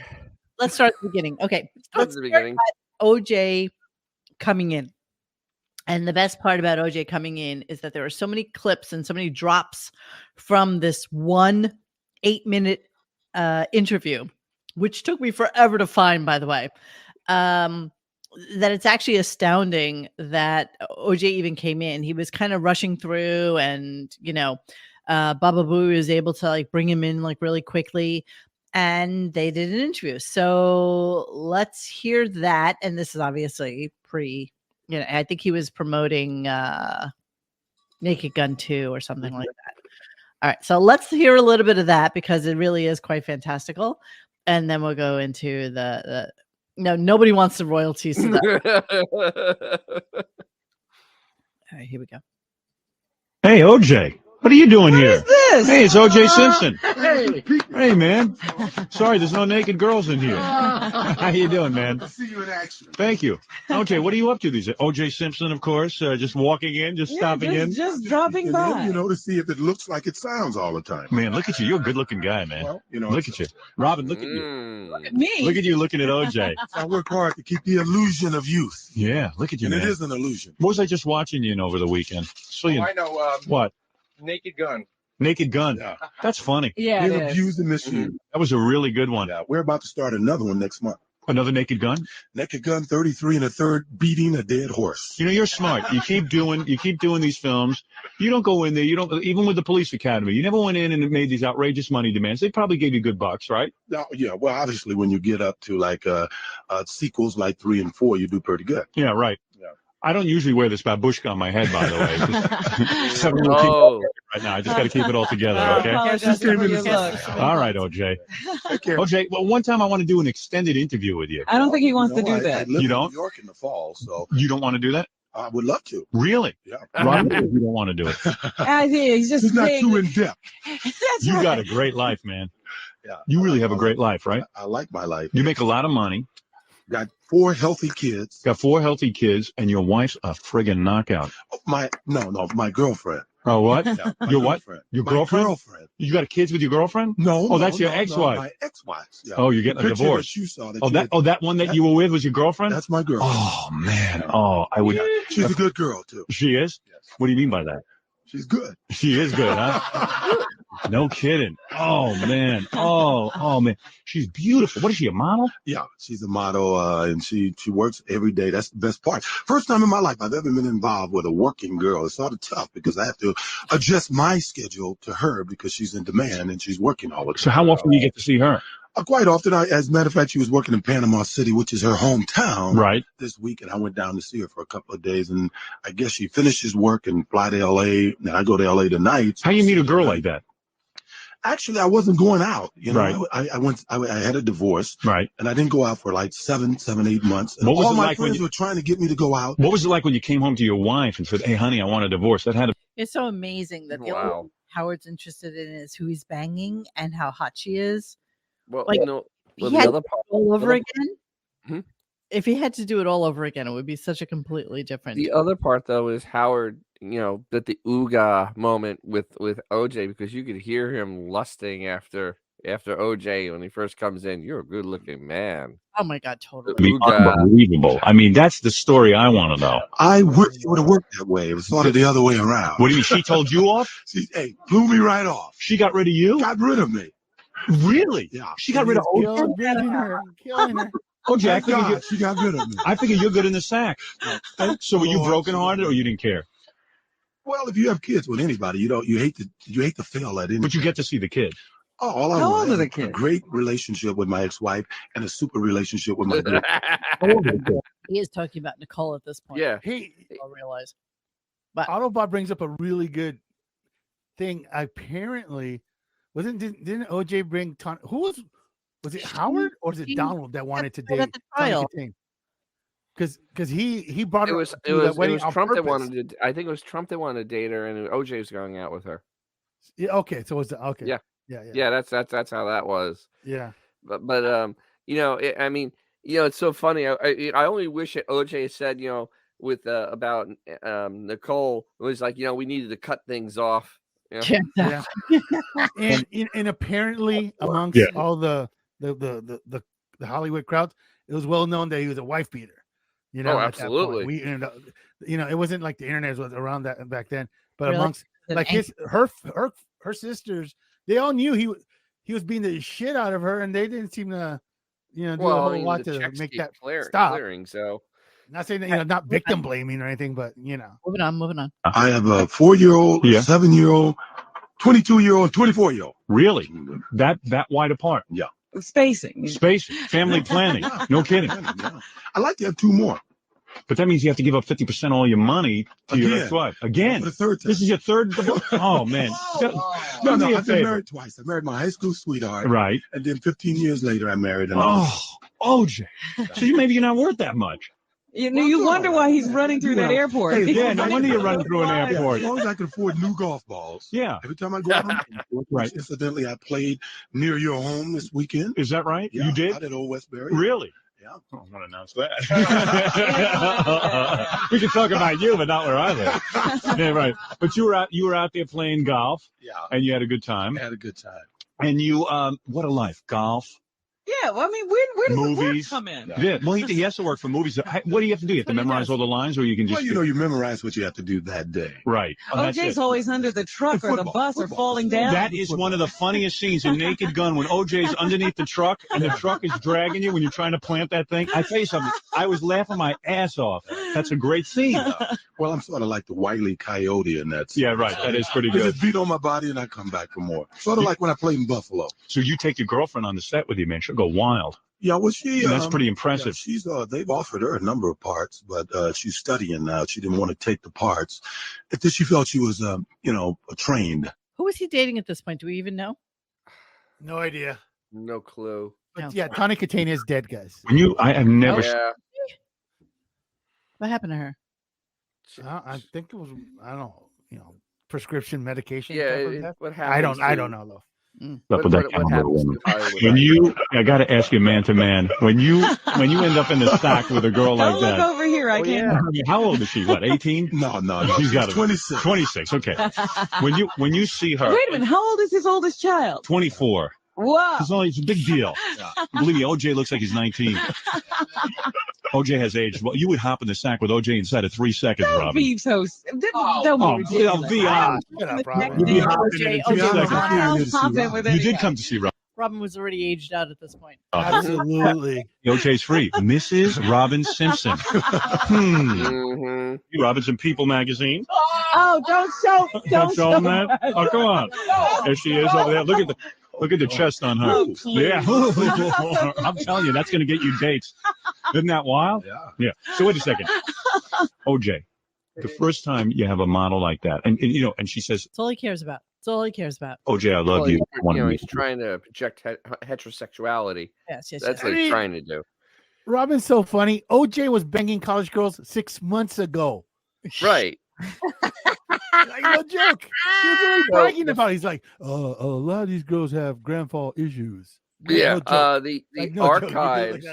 Let's start at the beginning. Okay. Start at the beginning. OJ coming in. And the best part about OJ coming in is that there are so many clips and so many drops from this 1 8-minute interview, which took me forever to find, by the way, that it's actually astounding that OJ even came in. He was kind of rushing through and, Baba Booey was able to like bring him in like really quickly. And they did an interview. So let's hear that. And this is obviously I think he was promoting Naked Gun 2 or something like that. All right. So let's hear a little bit of that because it really is quite fantastical. And then we'll go into no, nobody wants the royalties to that. All right, here we go. Hey, OJ, what are you doing here? What is this? Hey, it's OJ Simpson. Hey, man. Sorry, there's no naked girls in here. How you doing, man? I'll see you in action. Thank you. OJ, what are you up to these days? OJ Simpson, of course, just walking in, stopping in. Just dropping by. To see if it looks like it sounds all the time. Man, look at you. You're a good-looking guy, man. Well, look at you. Robin, look at you. Look at me. Look at you looking at OJ. I work hard to keep the illusion of youth. Yeah, look at you, And man. it is an illusion. What was I just watching you over the weekend? So I know. What? Naked Gun. Naked Gun. Yeah. That's funny. Yeah, it abused and misused. That was a really good one. Yeah, we're about to start another one next month. Another Naked Gun? Naked Gun 33 and a third beating a dead horse. You know, you're smart. You keep doing these films. You don't go in there. You don't, even with the police academy, you never went in and made these outrageous money demands. They probably gave you good bucks, right? No, yeah, well, obviously when you get up to like sequels like 3 and 4, you do pretty good. Yeah, right. Yeah. I don't usually wear this babushka on my head, by the way. Right now, I just got to keep it all together, okay? All right, OJ. OJ, well, one time I want to do an extended interview with you. I don't think he wants to do that. I live You don't? in New York in the fall, so You don't want to do that? I would love to. Really? Yeah. Robin, you don't want to do it. He's just It's not big. too in depth. That's You right. got a great life, man. Yeah. You really have a great life, right? I like my life. You make a lot of money, Got 4 healthy kids. got 4 healthy kids, and your wife's a friggin' knockout. My girlfriend. Oh, what? Yeah, my Your what? girlfriend. Your My girlfriend? girlfriend. You got kids with your girlfriend? No. Oh, that's no, your no, ex-wife. No, my ex-wife. Yeah. Oh, you're getting a Picture divorce. that you saw that Oh, you that had- oh, that one that you were with was your girlfriend? That's my girlfriend. Oh man. Oh, I would. She's a good girl too. She is. Yes. What do you mean by that? She's good. She is good, huh? No kidding. Oh man. Oh man. She's beautiful. What is she, a model? Yeah, she's a model, and she works every day. That's the best part. First time in my life I've ever been involved with a working girl. It's sort of tough because I have to adjust my schedule to her because she's in demand and she's working all the time. So how often do you get to see her? Quite often. As a matter of fact, she was working in Panama City, which is her hometown, Right. this week, and I went down to see her for a couple of days. And I guess she finishes work and fly to L.A. And I go to L.A. tonight. How you meet a girl like that? Actually, I wasn't going out. You know, Right. I had a divorce, Right. and I didn't go out for like 7, 8 months. And What was all it my like when friends you- were trying to get me to go out. What was it like when you came home to your wife and said, "Hey, honey, I want a divorce"? That had to. It's so amazing that the only Wow. thing Howard's interested in is who he's banging and how hot she is. Well, Like, no. Well, he the had other to part. do it all over other- again. Hmm? If he had to do it all over again, it would be such a completely different. The other part, though, is Howard. That the ooga moment with OJ, because you could hear him lusting after OJ when he first comes in. You're a good looking man. Oh my God, totally. Ooga. Unbelievable. I mean, that's the story I want to know. I wish it would have worked that way. It was sort of the other way around. What do you mean? She told you off? She, blew me right off. She got rid of you? Got rid of me. Really? Yeah. She got rid of OJ. Killing her. OJ, I Thank figured God she got rid of me. I figured you're good in the sack. So were you Lord, brokenhearted or you didn't care? Well, if you have kids with anybody, you hate to fail at anything. But you get to see the kids. Oh, all I How want old is are the a kids? great relationship with my ex-wife and a super relationship with my girlfriend. He is talking about Nicole at this point. Yeah. Hey, I'll realize. But Autobot brings up a really good thing. Apparently, didn't OJ bring who was it Howard or was it Donald that wanted to date Tawny Katane? Because he brought her to that wedding on Trump purpose. that wanted to. I think it was Trump that wanted to date her, and OJ was going out with her. Yeah. Okay. So was okay. Yeah. That's how that was. Yeah. But I mean, it's so funny. I only wish that OJ said, with about Nicole, it was like, we needed to cut things off. Yeah. and apparently amongst all the Hollywood crowds, it was well known that he was a wife beater. Absolutely. We ended up, it wasn't like the internet was around that back then, but Really? amongst like her sisters, they all knew he was beating the shit out of her, and they didn't seem to, do a whole lot to make that stop. Clearing, so not saying that, not victim blaming or anything, but moving on. I have a 4-year-old, 7-year-old, 22-year-old, 24-year-old. Really? That wide apart? Yeah. Spacing. Family planning. No kidding. Yeah. I like to have 2 more. But that means you have to give up 50% of all your money to your ex-wife. Again. For the third time. This is your third divorce? Oh, man. No, I've been married twice. I married my high school sweetheart. Right. And then 15 years later, I married another. OJ. So maybe you're not worth that much. You wonder why he's running through that airport. Yeah, no wonder you're running through an airport. As long as I can afford new golf balls. Yeah. Every time I go out, right. Incidentally, I played near your home this weekend. Is that right? Yeah, You did? out at Old Westbury. Really? Yeah. I don't want to announce that. We can talk about you, but not where I live. Yeah, right. But you were out there playing golf. Yeah. And you had a good time. I had a good time. And you, what a life. Golf. Yeah, well, I mean, where does the work Movies. come in? Yeah. Well, he has to work for movies. What do you have to do? You have to memorize all the lines, or you can just. Well, you memorize what you have to do that day. Right. OJ's always under the truck or the bus or falling down. That is one of the funniest scenes in Naked Gun when OJ's underneath the truck and the truck is dragging you when you're trying to plant that thing. I tell you something. I was laughing my ass off. That's a great scene. Well, I'm sort of like the Wile E. Coyote in that scene. Yeah, right. That is pretty I good. just beat on my body and I come back for more. Sort of like when I played in Buffalo. So you take your girlfriend on the set with you, man. She'll go wild. Yeah, well, that's pretty impressive. Yeah, she's they've offered her a number of parts, but she's studying now. She didn't want to take the parts. If she felt she was, trained. Who was he dating at this point? Do we even know? No idea. No clue. But yeah, Tawny Katane is dead, guys. I have never. What happened to her? I think it was, I don't know, prescription medication. Yeah, what happened? I don't know though. What happens I got to ask you, man to man, when you end up in the sack with a girl like that. Look over here, I can't. How old is she? What, 18? No. She's got 26. 26. Okay. When you see her, Wait a minute, how old is his oldest child? 24. Wow. It's a big deal. Believe me, OJ looks like he's 19. OJ has aged. Well, you would hop in the sack with OJ inside of 3 seconds, Robin. Be so. Don't be ridiculous. Be honest. You'd be hopping in 2 seconds. You did come to see Robin. Robin was already aged out at this point. Absolutely. OJ's free. Mrs. Robin Simpson. Robinson People magazine. Oh, don't show them that. Oh, come on. There she is over there. Look at the chest on her. Yeah. I'm telling you, that's going to get you dates. Isn't that wild? Yeah. So wait a second. OJ, the first time you have a model like that, and she says, that's all he cares about. That's all he cares about. OJ, I love you. He's trying to project heterosexuality. Yes. That's what he's trying to do. Robin's so funny. OJ was banging college girls 6 months ago. Right. Like, no joke. He was already bragging about it. He's like, a lot of these girls have grandfather issues. Yeah. No the no archives.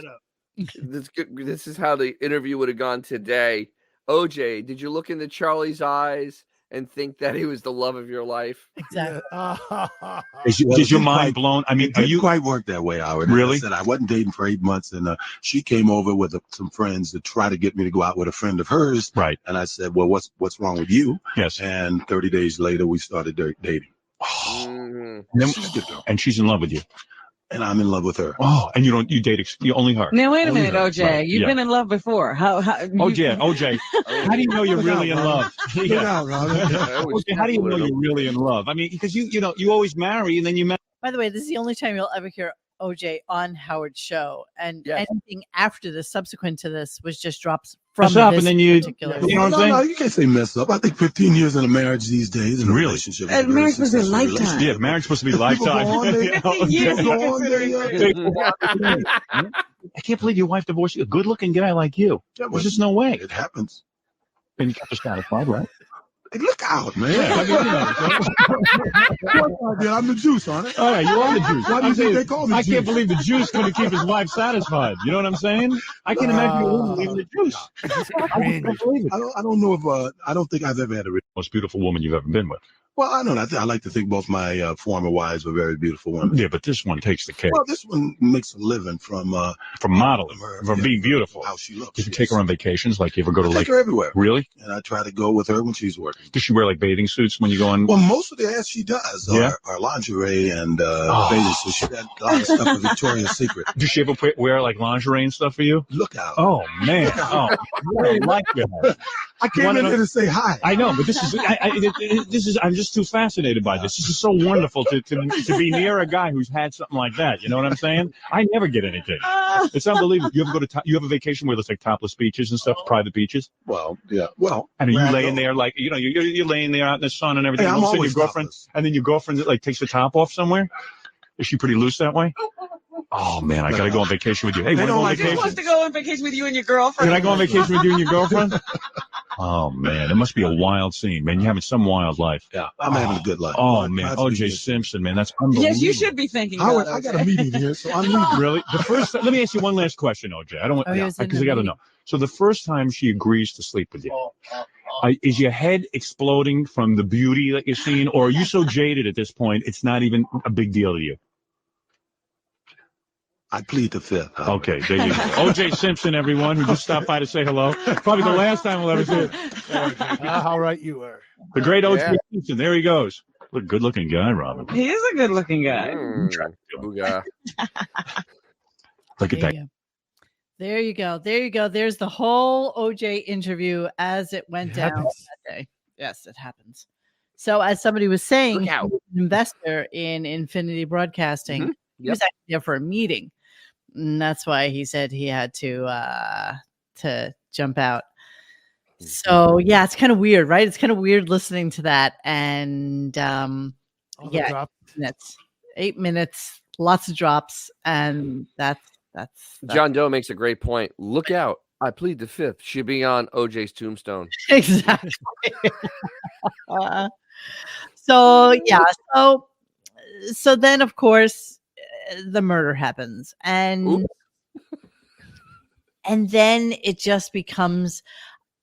This is how the interview would have gone today. OJ, did you look into Charlie's eyes and think that he was the love of your life? Exactly. Is your mind blown? I mean, it didn't quite work that way, Howard. Really? I said I wasn't dating for 8 months, and she came over with some friends to try to get me to go out with a friend of hers. Right. And I said, well, what's wrong with you? Yes. And 30 days later, we started dating. And she's in love with you. And I'm in love with her. Oh, and you date only her. Now wait a minute, OJ. Right. You've been in love before. OJ, how do you know you're really in love? OJ, how do you know you're really in love? I mean, because you always marry and then you marry. By the way, this is the only time you'll ever hear OJ on Howard's show, and anything after this, subsequent to this, was just drops mess up, and then you know what I'm No, saying? you can't say mess up. I think 15 years in a marriage these days, in a Really? relationship, is a very marriage must be a successful lifetime. relationship. Yeah, marriage supposed to be lifetime. People go on, they- 50 years People go on, they, I can't believe your wife divorced you. A good-looking guy like you. Yeah, There's just no way. It happens. And you kept her satisfied, right? Hey, look out, man. Yeah, I mean, you know, I'm the juice on it. all right, you are the juice. Why do you I'm think saying, they call me I juice? can't believe the juice couldn't keep his wife satisfied. You know what I'm saying? I can't imagine a woman leaving the juice. I just can't believe it. I don't know if I don't think I've ever had a Most beautiful woman you've ever been with. well, I don't know. I like to think both my former wives were very beautiful women. Yeah, but this one takes the cake. Well, this one makes a living from modeling, from being beautiful. how she looks. Did you take her on vacations? Like you ever go to I like take her everywhere, really? and I try to go with her when she's working. Does she wear like bathing suits when you go on? Well, most of the ass she does Yeah? are lingerie and bathing suits. She got a lot of stuff for Victoria's Secret. Does she ever wear like lingerie and stuff for you? Look out! Oh man! Oh, I like that. I came in here to say hi. I know, but this is I'm just too fascinated by this. This is so wonderful to be near a guy who's had something like that. You know what I'm saying? I never get anything. It's unbelievable. You ever go to you have a vacation where there's like topless beaches and stuff, private beaches? Well, yeah. Well, and are you where I laying go. there like you're laying there out in the sun and everything? Hey, and I'm all of a sudden always your girlfriend, topless. and then your girlfriend like takes the top off somewhere. Is she pretty loose that way? Oh man, I gotta go on vacation with you. Hey, They want to don't go on like it. You're vacation? supposed to go on vacation with you and your girlfriend. Can I go on vacation with you and your girlfriend? Oh man, it must be a wild scene, man. You're having some wild life. Yeah, I'm having a good life. Oh man, That's O.J. good. Simpson, man, that's unbelievable. Yes, you should be thinking Howard, about I it. got a meeting here, so I'm leaving. Really? The first. Let me ask you one last question, O.J. I don't want Oh, he was in because the I got to meeting. know. So the first time she agrees to sleep with you, is your head exploding from the beauty that you're seeing, or are you so jaded at this point it's not even a big deal to you? I plead the fifth. Howard. Okay, there you go. O.J. Simpson, everyone, who just stopped by to say hello. Probably the last time we'll ever see it. How right you were. The great O.J. Yeah. Simpson. There he goes. Look, good-looking guy, Robin. He is a good-looking guy. Booga. Look at There that. you go. There you go. There you go. There's the whole OJ interview as it went It down happens. that day. Yes, it happens. So, as somebody was saying, Look out. he was an investor in Infinity Broadcasting. Mhm. He was actually there for a meeting, and that's why he said he had to jump out. So, yeah, it's kind of weird, right? It's kind of weird listening to that, and All the yeah, drop. 8 minutes, lots of drops, and that's John Doe makes a great point. Look out. I plead the fifth. Should be on OJ's tombstone. exactly. So yeah, so then of course the murder happens, and then it just becomes.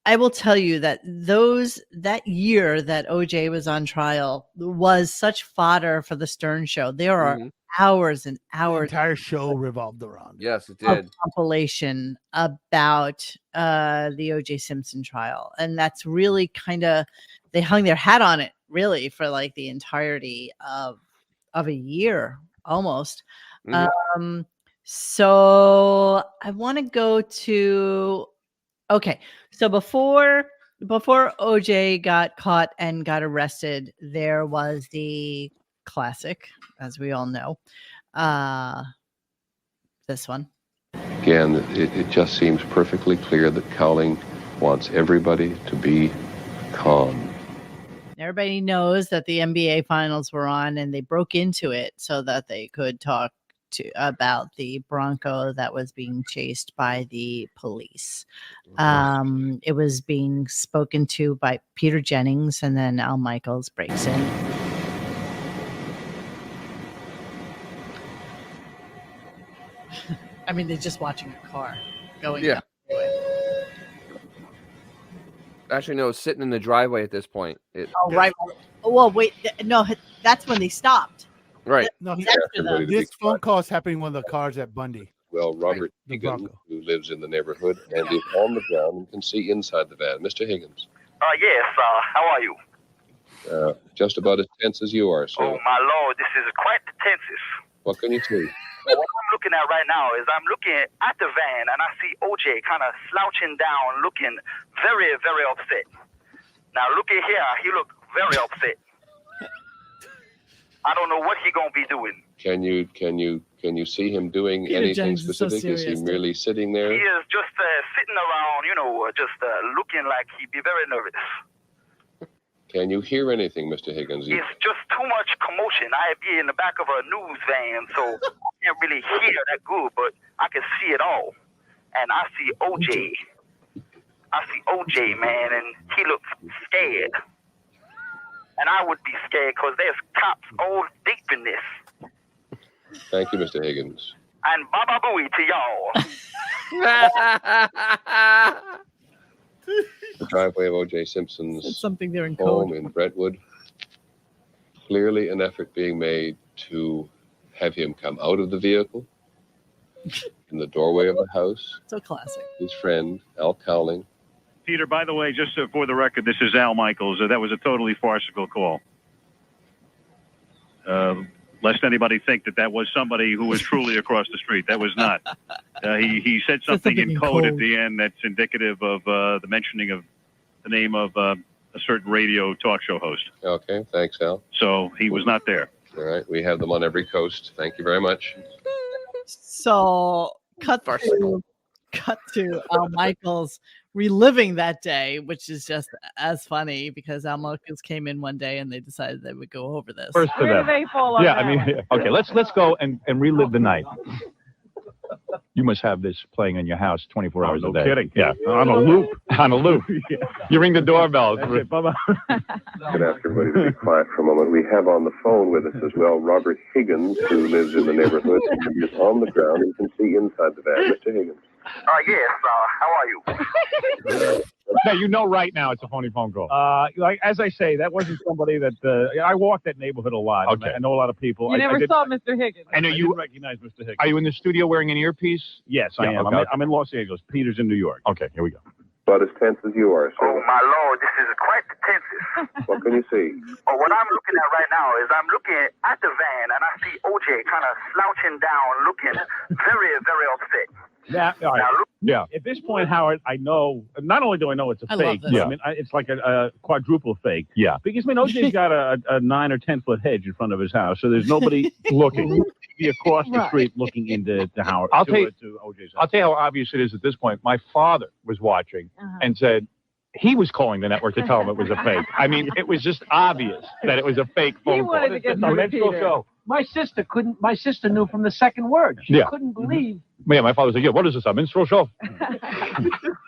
I will tell you that that year that OJ was on trial was such fodder for the Stern Show. There are hours and The hours entire show revolved around. Yes, it of did. compilation about the OJ Simpson trial, and that's really kind of they hung their hat on it really for like the entirety of a year almost. So I want to go to so before OJ got caught and got arrested, there was the classic, as we all know, this one. Again, it just seems perfectly clear that Cowling wants everybody to be calm. Everybody knows that the NBA finals were on, and they broke into it so that they could talk about the Bronco that was being chased by the police. It was being spoken to by Peter Jennings, and then Al Michaels breaks in. I mean, they're just watching a car going. Yeah. Actually, no, sitting in the driveway at this point. Oh, right. Well, wait. No, that's when they stopped. Right. No, After this phone call is happening when the car's at Bundy. Well, Robert The Higgins, Bronco. who lives in the neighborhood and is on the ground and can see inside the van. Mr. Higgins. Yes, how are you? Just about as tense as you are, sir. Oh, my Lord, this is quite the tenses. What can you see? What I'm looking at right now is I'm looking at the van, and I see OJ kind of slouching down, looking very, very upset. Now, look at here. He looked very upset. I don't know what he gonna be doing. Can you see him doing Peter anything Jennings is so specific? Is he serious, merely sitting there? He is just sitting around, just looking like he'd be very nervous. Can you hear anything, Mr. Higgins? It's just too much commotion. I be in the back of a news van, so I can't really hear that good, but I can see it all. And I see OJ. I see OJ, man, and he looks scared. And I would be scared because there's cops all deep in this. Thank you, Mr. Higgins. And Baba Booey to y'all. The driveway of O.J. Simpson's something there in home code. in Brentwood. Clearly an effort being made to have him come out of the vehicle in the doorway of the house. So classic. His friend, Al Cowling. Peter, by the way, just for the record, this is Al Michaels. That was a totally farcical call. Lest anybody think that was somebody who was truly across the street. That was not. He said something in code at the end that's indicative of the mentioning of the name of a certain radio talk show host. Okay, thanks, Al. So he was not there. All right, we have them on every coast. Thank you very much. So cut to Al Michaels reliving that day, which is just as funny because Al Michaels came in one day and they decided they would go over this. First to them. Yeah, I mean, okay, let's go and relive the night. You must have this playing in your house 24 hours a day. No kidding. Yeah. On a loop. On a loop. Yeah. You ring the doorbell. Bye-bye. I'm going to ask everybody to be quiet for a moment. We have on the phone with us as well Robert Higgins, who lives in the neighborhood. He is on the ground. You can see inside the van. Mr. Higgins. Yes, how are you? No, you know right now it's a phony phone call. Like as I say, that wasn't somebody that I walked that neighborhood a lot. Okay. I know a lot of people. You never saw Mr. Higgins. And I didn't recognize Mr. Higgins. Are you in the studio wearing an earpiece? Yes, I am. Okay. I'm in Los Angeles. Peter's in New York. Okay, here we go. About as tense as you are, sir. Oh, my Lord, this is quite the tenses. What can you see? Oh, what I'm looking at right now is I'm looking at the van, and I see OJ kind of slouching down, looking very, very upset. Yeah, all right. Yeah. At this point, Howard, I know. Not only do I know it's a I love fake, this. but I mean, it's like a quadruple fake. Yeah. Because I mean, OJ's got a 9 or 10 foot hedge in front of his house, so there's nobody Looking. across the street looking into Howard. I'll tell you- to OJ's house. I'll tell you how obvious it is at this point. My father was watching and said he was calling the network to tell him it was a fake. I mean, it was just obvious that it was a fake phone call. wanted to get It's to a the minstrel Peter. show. My sister knew from the second word. She Yeah. couldn't believe. Yeah, my father said, "Yeah, what is this? A minstrel show?"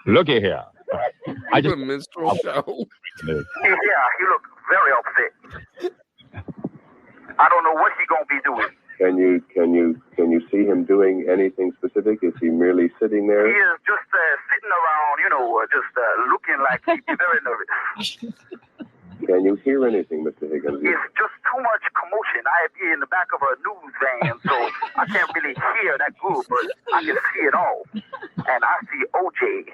Looky here. I just a minstrel show. Yeah, he looks very upset. I don't know what he gonna be doing. Can you see him doing anything specific? Is he merely sitting there? He is just sitting around, just looking like he'd be very nervous. Can you hear anything, Mr. Higgins? It's just too much commotion. I be in the back of a news van, so I can't really hear that good, but I can see it all. And I see OJ.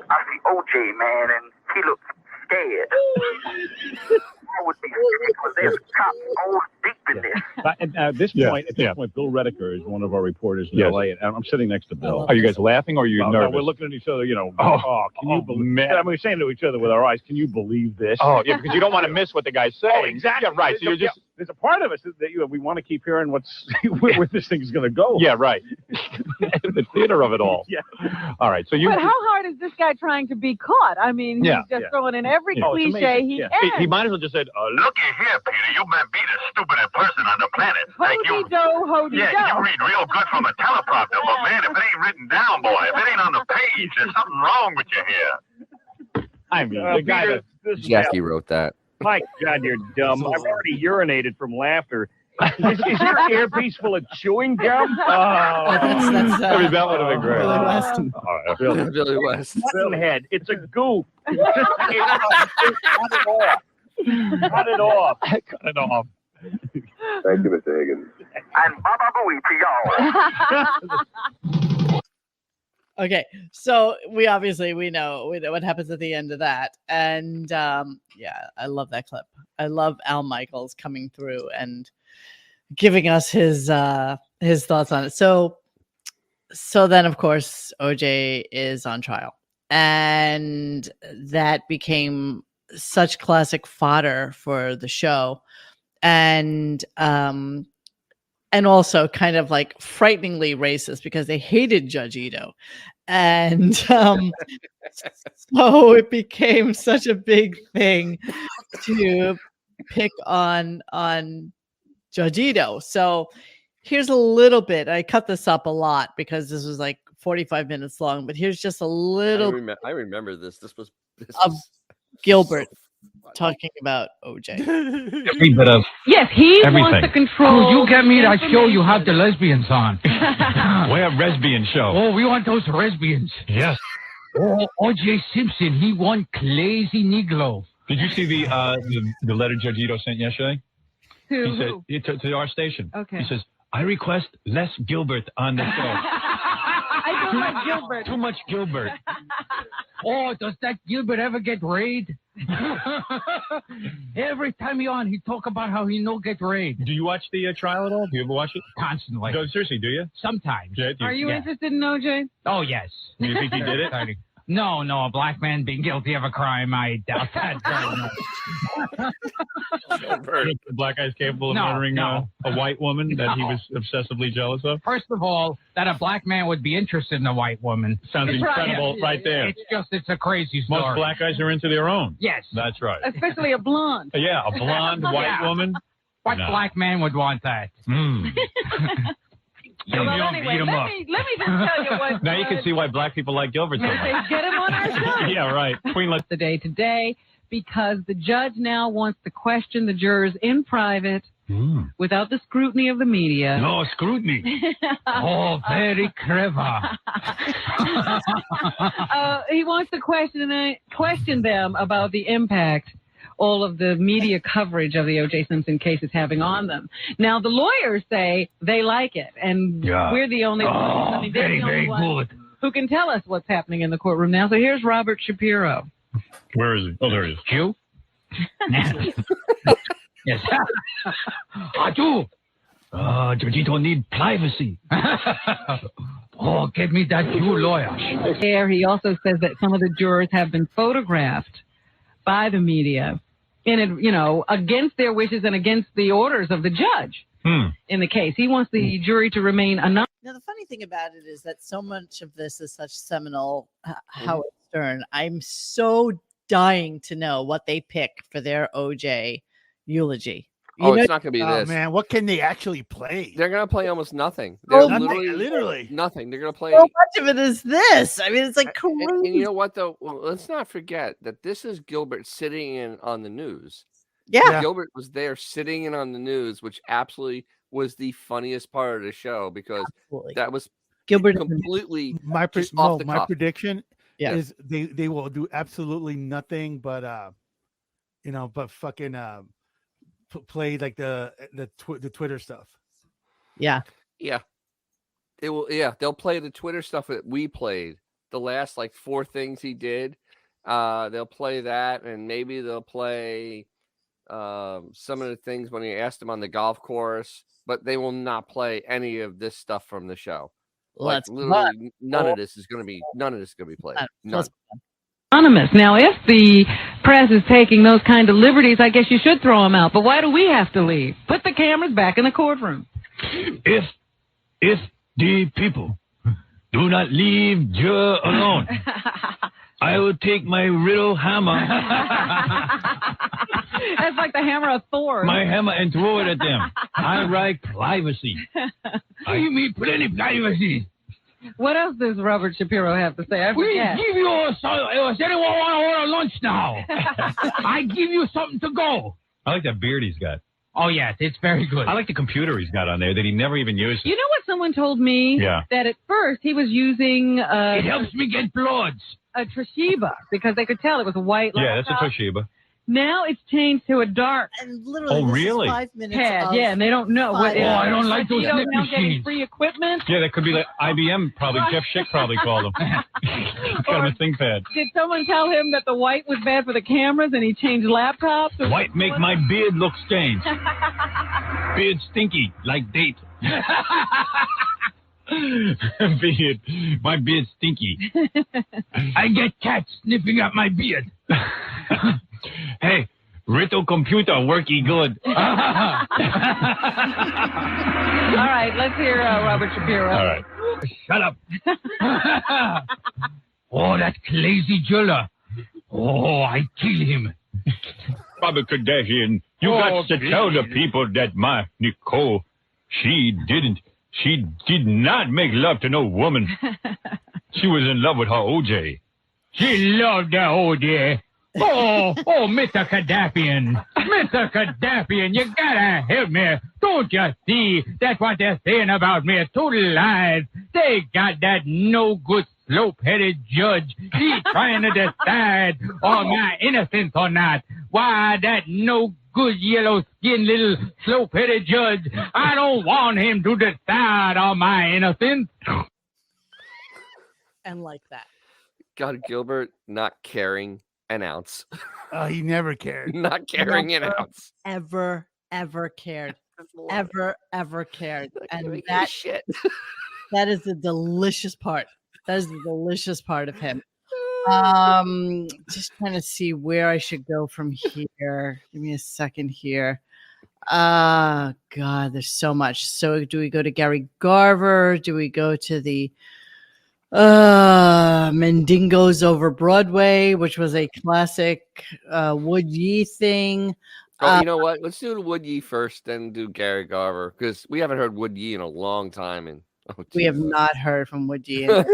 I see OJ, man, and he looks scared. I would be scared because there's cops all deep in this. At this point, Bill Redeker is one of our reporters in Yes. LA, and I'm sitting next to Bill. Are you guys laughing or are you No, nervous? we're looking at each other, can you believe? man. I mean, we're saying to each other with our eyes, can you believe this? Oh, yeah, because you don't want to miss what the guy's saying. Oh, exactly. Yeah, right. So you're just there's a part of us that we want to keep hearing where this thing's going to go. yeah, right. The theater of it all. Yeah. All right. So you. But how hard is this guy trying to be caught? I mean, he's just throwing in every Yeah. Oh, it's cliche amazing. he Yeah. can. He might as well just said, Looky here, Peter. You might be the stupidest person on the planet. Ho-dee-do. Yeah, you read real good from a teleprompter, but man, if it ain't written down, boy, if it ain't on the page, there's something wrong with you here. I mean, the guy Peter, that. this is Jackie wrote that. My God, you're dumb. I've already urinated from laughter. Is your earpiece full of chewing gum? Oh, That's I mean, that would have been great. Billy West. All right. Billy West. Buttonhead. It's a goof. Cut it off. Cut it off. Cut it off. Thank you, Mr. Higgins. And Baba Booey to y'all. Okay, so we know what happens at the end of that, and I love that clip. I love Al Michaels coming through and giving us his thoughts on it. So then, of course, OJ is on trial, and that became such classic fodder for the show. and also kind of like frighteningly racist because they hated Judge Ito. And so it became such a big thing to pick on Judge Ito. So here's a little bit. I cut this up a lot because this was like 45 minutes long, but here's just a little I remember this. This was Gilbert talking about OJ. Every bit of Yes, he everything. wants to control. Oh, you get me that show you have the lesbians on. We're a lesbian show. Oh, we want those lesbians. Yes. Oh, O.J. Simpson, he won crazy Negro. Did you see the letter Judge Ito sent yesterday? To He said to our station. Okay. He says, I request less Gilbert on the show. I don't like Gilbert. Too much Gilbert. Oh, does that Gilbert ever get raid? Every time he on, he talk about how he no get raid. Do you watch the trial at all? Do you ever watch it? Constantly. No, seriously, do you? Sometimes. Yeah, Are you interested in OJ? Oh, yes. Do you think he did it? No, a black man being guilty of a crime, I doubt that very much. The black guy's capable of murdering a white woman that he was obsessively jealous of? First of all, that a black man would be interested in a white woman. Sounds incredible right there. It's a crazy story. Most black guys are into their own. Yes. That's right. Especially a blonde. Yeah, a blonde white woman. What black man would want that? Well, anyway, let me just tell you what. Now you can see why black people like Gilbert so much. Get him on our show. Yeah, right. Queen today because the judge now wants to question the jurors in private without the scrutiny of the media. No scrutiny. Oh, very clever. He wants to question them about the impact all of the media coverage of the O.J. Simpson case is having on them. Now, the lawyers say they like it, and we're the only ones. I mean, they're the only ones who can tell us what's happening in the courtroom now. So here's Robert Shapiro. Where is he? Oh, there he is. You? Yes. I do. You don't need privacy. Oh, give me that Jew lawyer. There, he also says that some of the jurors have been photographed by the media against their wishes and against the orders of the judge in the case. He wants the jury to remain anonymous. Now, the funny thing about it is that so much of this is such seminal Howard Stern. I'm so dying to know what they pick for their OJ eulogy. It's not going to be this. Oh, man, what can they actually play? They're going to play almost nothing. Literally nothing. They're going to play. So much of it is this. I mean, it's like crazy. And you know what, though? Well, let's not forget that this is Gilbert sitting in on the news. Yeah. Gilbert was there sitting in on the news, which absolutely was the funniest part of the show because that was Gilbert completely my off the cuff. prediction is they will do absolutely nothing but fucking play like the Twitter stuff. Yeah. It will. Yeah, they'll play the Twitter stuff that we played. The last 4 things he did. They'll play that, and maybe they'll play some of the things when he asked him on the golf course. But they will not play any of this stuff from the show. Literally, none of this is going to be played. None. Anonymous. Now, if the press is taking those kind of liberties, I guess you should throw them out. But why do we have to leave? Put the cameras back in the courtroom. If the people do not leave Joe alone, I will take my riddle hammer. That's like the hammer of Thor. My hammer and throw it at them. I write privacy. I give me plenty privacy. What else does Robert Shapiro have to say? I We forget. give you does anyone want to order lunch now? I give you something to go. I like that beard he's got. Oh, yes, it's very good. I like the computer he's got on there that he never even uses. You know what someone told me? Yeah. That at first he was using It helps me get bloods. a Toshiba because they could tell it was a white Yeah, that's a laptop. Toshiba. Now it's changed to a dark. And literally, Oh, this really? is 5 minutes. pad. Of Yeah, and they don't know what. 5 Oh, I don't like those You don't snip now getting machines. free equipment. Yeah, that could be like IBM. Probably Jeff Schick probably called him. Got him a ThinkPad. Did someone tell him that the white was bad for the cameras and he changed laptops? Or White make my beard look stained. Beard stinky like date. Beard, my beard stinky. I get cats sniffing at my beard. Hey, Rito computer worky good. All right, let's hear Robert Shapiro. All right. Shut up. Oh, that crazy jeweler. Oh, I kill him. Robert Kardashian, you got to tell the people that my Nicole, she did not make love to no woman. She was in love with her OJ. She loved that OJ. Oh, Mr. Gaddafian. Mr. Gaddafian, you gotta help me. Don't you see? That's what they're saying about me. Total lies. They got that no good slope-headed judge. He's trying to decide on my innocence or not. Why, that no good yellow-skinned little slope-headed judge, I don't want him to decide on my innocence. And like that. God, Gilbert not caring an ounce. Oh, he never cared. Not caring an Never, ounce. ever cared. Ever cared. And Like, that shit. that is the delicious part. That is the delicious part of him. Just trying to see where I should go from here. Give me a second here. God, there's so much. So do we go to Gary Garver? Do we go to the Mendingos Over Broadway, which was a classic Wood Ye thing? Oh, you know what? Let's do the Wood Ye first, then do Gary Garver, because we haven't heard Wood Ye in a long time. And we have not heard from Wood Ye. I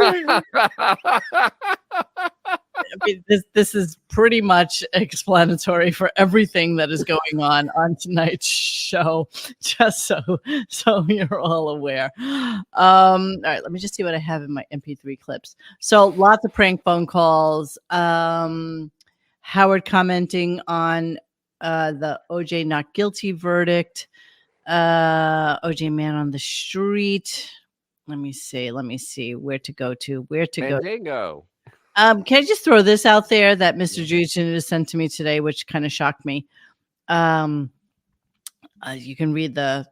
mean, this is pretty much explanatory for everything that is going on tonight's show, just so you're all aware. All right, let me just see what I have in my MP3 clips. So lots of prank phone calls. Howard commenting on the OJ not guilty verdict. OJ man on the street. Let me see where to go to. Mandingo. Can I just throw this out there that Mr. Juicin has sent to me today, which kind of shocked me. You can read the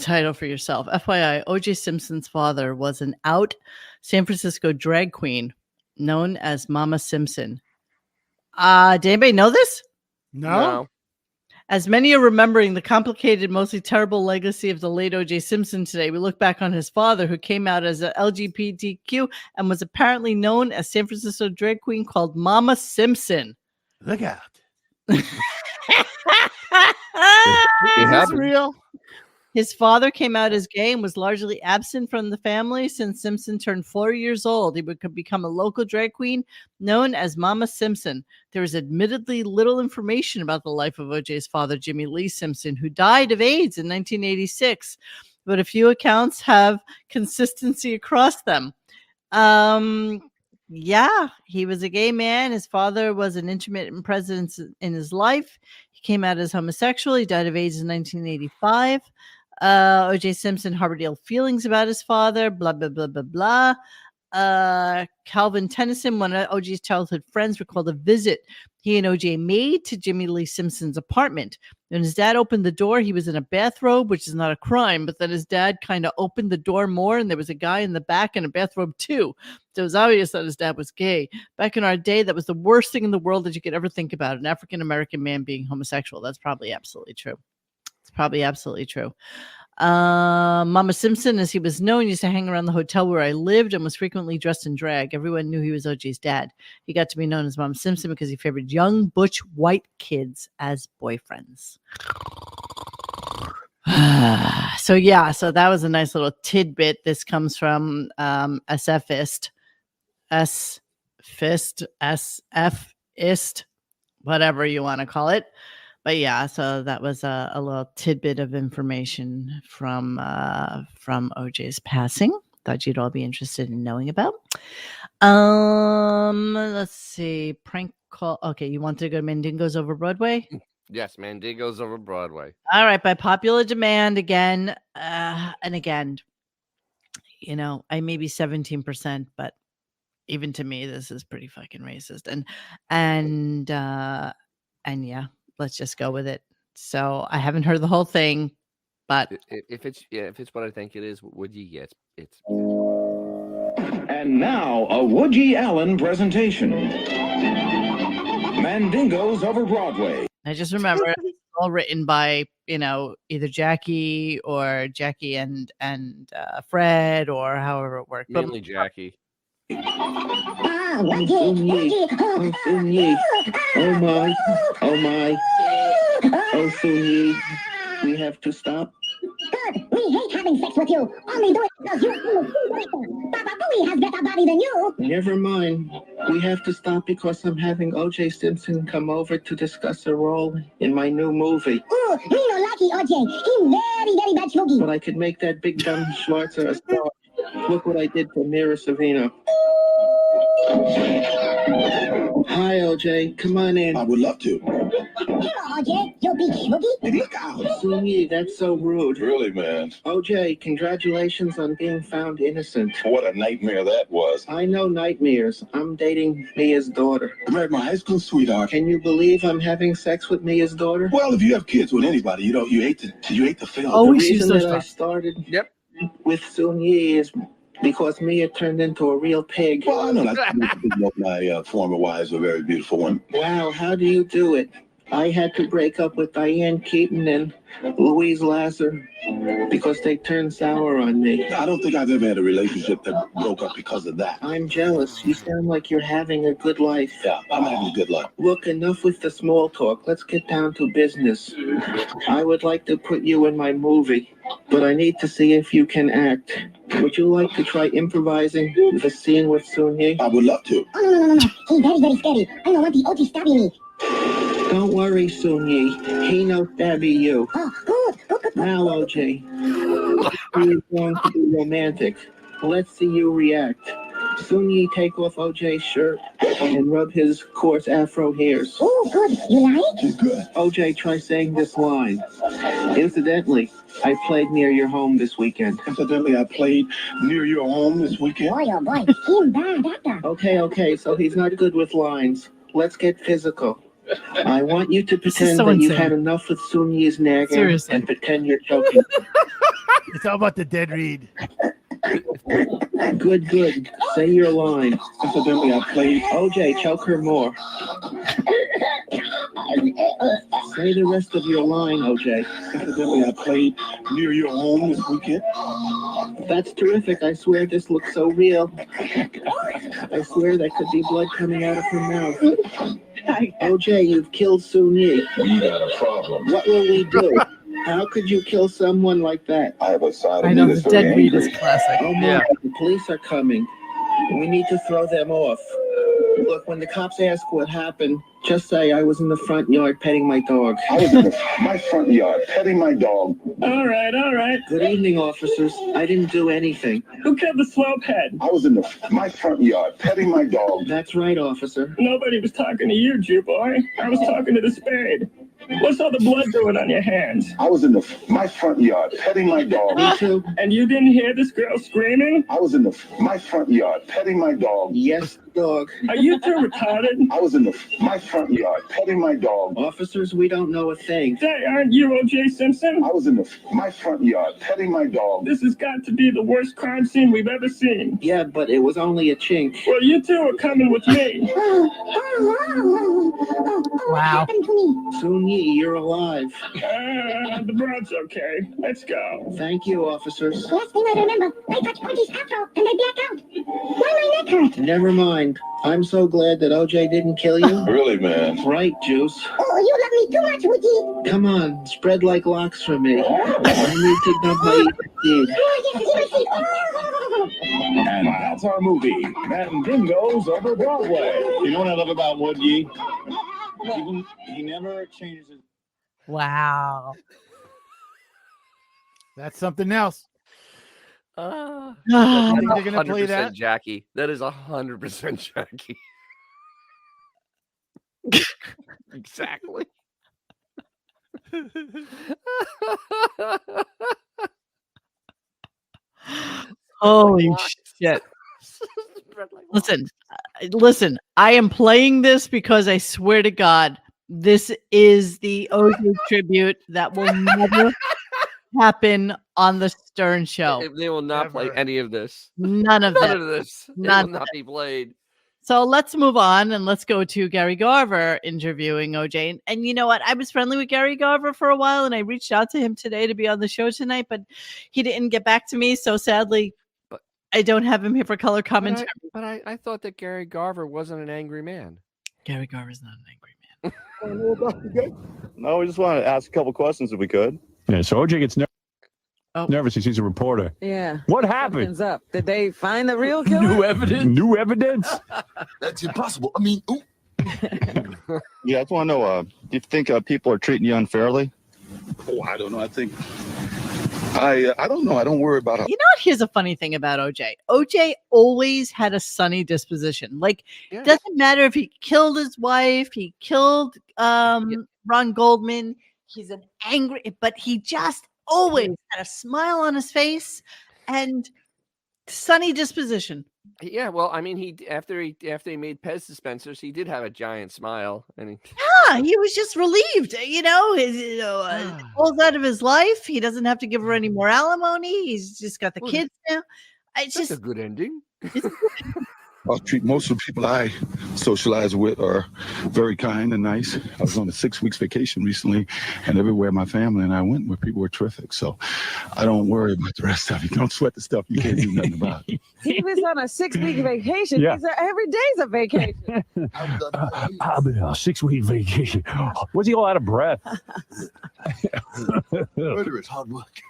title for yourself. FYI, O.J. Simpson's father was an out San Francisco drag queen known as Mama Simpson. Did anybody know this? No. As many are remembering the complicated, mostly terrible legacy of the late O.J. Simpson today, we look back on his father, who came out as a LGBTQ and was apparently known as San Francisco drag queen called Mama Simpson. Look out. Is this real? His father came out as gay and was largely absent from the family since Simpson turned 4 years old. He would become a local drag queen known as Mama Simpson. There is admittedly little information about the life of OJ's father, Jimmy Lee Simpson, who died of AIDS in 1986, but a few accounts have consistency across them. Yeah, he was a gay man. His father was an intermittent presence in his life. He came out as homosexual. He died of AIDS in 1985. O.J. Simpson harbored ill feelings about his father, blah, blah, blah, blah, blah. Calvin Tennyson, one of O.J.'s childhood friends, recalled a visit he and O.J. made to Jimmy Lee Simpson's apartment. When his dad opened the door, he was in a bathrobe, which is not a crime, but then his dad kind of opened the door more, and there was a guy in the back in a bathrobe too. So it was obvious that his dad was gay. Back in our day, that was the worst thing in the world that you could ever think about, an African-American man being homosexual. That's probably absolutely true. It's probably absolutely true. Mama Simpson, as he was known, used to hang around the hotel where I lived and was frequently dressed in drag. Everyone knew he was OJ's dad. He got to be known as Mama Simpson because he favored young, butch, white kids as boyfriends. So that was a nice little tidbit. This comes from SFist, whatever you want to call it. But yeah, so that was a little tidbit of information from OJ's passing. Thought you'd all be interested in knowing about. Let's see. Prank call. Okay, you want to go to Mandingo's Over Broadway? Yes, Mandingo's Over Broadway. All right, by popular demand again and again. You know, I may be 17%, but even to me, this is pretty fucking racist. And yeah. Let's just go with it. So I haven't heard the whole thing, but if it's what I think it is, would you? Yes, it's. And now a Woody Allen presentation. Mandingo's Over Broadway. I just remember it's all written by, either Jackie or Jackie and Fred or however it worked. Mainly Jackie. Oh my. Oh, Soon-Yi. We have to stop. Good. We hate having sex with you. Only do it because you Papa Booey has better body than you. Never mind. We have to stop because I'm having O.J. Simpson come over to discuss a role in my new movie. Ooh, we don't like O.J. He's very, very bad shooky. But I could make that big dumb Schwarzer a star. Look what I did for Mira Sorvino. Hi, O.J. Come on in. I would love to. Hello, O.J. You big shooky. Hey, look out. Soon-Yi, that's so rude. Really, man? O.J., congratulations on being found innocent. What a nightmare that was. I know nightmares. I'm dating Mia's daughter. I married my high school sweetheart. Can you believe I'm having sex with Mia's daughter? Well, if you have kids with anybody, you hate to fail. Always The use reason those that I drops. started Yep. with Soon-Yi is because Mia turned into a real pig. Well, I know that my former wives were very beautiful women. Wow, how do you do it? I had to break up with Diane Keaton and Louise Lasser because they turned sour on me. I don't think I've ever had a relationship that broke up because of that. I'm jealous. You sound like you're having a good life. Yeah, I'm having a good life. Look, enough with the small talk. Let's get down to business. I would like to put you in my movie, but I need to see if you can act. Would you like to try improvising the scene with Soon-Yi? I would love to. Oh, no. He's very, very scary. I don't want the OG stabbing me. Don't worry, Soon-Yi. He knows stabby you. Oh, good. Now, O.J., we're going to be romantic. Let's see you react. Soon-Yi, take off O.J.'s shirt and rub his coarse afro hairs. Oh, good. You like? Good. O.J., try saying this line. Incidentally, I played near your home this weekend. Incidentally, I played near your home this weekend. Boy, oh boy. He's bad actor. Okay, so he's not good with lines. Let's get physical. I want you to pretend so that you've insane. had enough with Soon-Yi's nagging Seriously. and pretend you're choking. It's all about the dead read. Good. Say your line. Incidentally, I played. O.J., choke her more. Say the rest of your line, O.J. Incidentally, I played near your home this weekend. That's terrific. I swear this looks so real. I swear there could be blood coming out of her mouth. O.J., you've killed Soon-Yi. We got a problem. What will we do? How could you kill someone like that? I have a side I of know me the that's very dead read angry. is classic. Oh my, the police are coming. We need to throw them off. Look, when the cops ask what happened, just say I was in the front yard petting my dog. I was in my front yard petting my dog. All right. Good evening, officers. I didn't do anything. Who killed the slope head? I was in my front yard petting my dog. That's right, officer. Nobody was talking to you, Jew boy. I was talking to the spade. What's all the blood doing on your hands? I was in my front yard petting my dog. Me too. And you didn't hear this girl screaming? I was in my front yard petting my dog. Yes, dog. Are you two retarded? I was in my front yard petting my dog. Officers, we don't know a thing. Say, aren't you O.J. Simpson? I was in my front yard petting my dog. This has got to be the worst crime scene we've ever seen. Yeah, but it was only a chink. Well, you two are coming with me. What happened to me? Soon-Yi, you're alive. The broad's okay. Let's go. Thank you, officers. Last thing I remember, I touched OG's afro and I blacked out. Why my neck hurt? Never mind. I'm so glad that O.J. didn't kill you. Really, man? Right, Juice. Oh, you love me too much, Wookie. Come on, spread like locks for me. I need to dump my seed. Oh, yes, see my feet. Oh. And that's our movie, Mandingoes Over Broadway. You know what I love about Woody? He never changes his. Wow. That's something else. That's think they're gonna play 100% that? Jackie. That is 100% Jackie. Exactly. Holy shit. Listen, I am playing this because I swear to God, this is the OJ tribute that will never happen on the Stern Show. They will not play any of this. None of None this. of this. It None will not be played. So let's move on and let's go to Gary Garver interviewing OJ. And you know what? I was friendly with Gary Garver for a while, and I reached out to him today to be on the show tonight, but he didn't get back to me. So sadly, I don't have him here for color commentary. But I thought that Gary Garver wasn't an angry man. Gary Garver's not an angry man. No, we just want to ask a couple questions if we could. Yeah, so OJ gets nervous. He sees a reporter. Yeah. What happened? Something's up. Did they find the real killer? New evidence? New evidence? That's impossible. I mean, yeah, I just want to know, do you think people are treating you unfairly? Oh, I don't know. I think I don't know. I don't worry about it. You know what? Here's a funny thing about OJ. OJ always had a sunny disposition. Like, doesn't matter if he killed his wife, he killed Ron Goldman. He's an angry, but he just always had a smile on his face and sunny disposition. Yeah, well, I mean, after he made Pez dispensers, he did have a giant smile, and he was just relieved. Pulls out of his life. He doesn't have to give her any more alimony. He's just got the kids now. That's a good ending. I treat most of the people I socialize with are very kind and nice. I was on a 6 weeks vacation recently, and everywhere my family and I went, where people were terrific. So I don't worry about the rest of it. Don't sweat the stuff you can't do nothing about. He was on a 6-week vacation. Yeah. Every day's a vacation. I've been on a 6-week vacation. Was he all out of breath? Murderous hard work.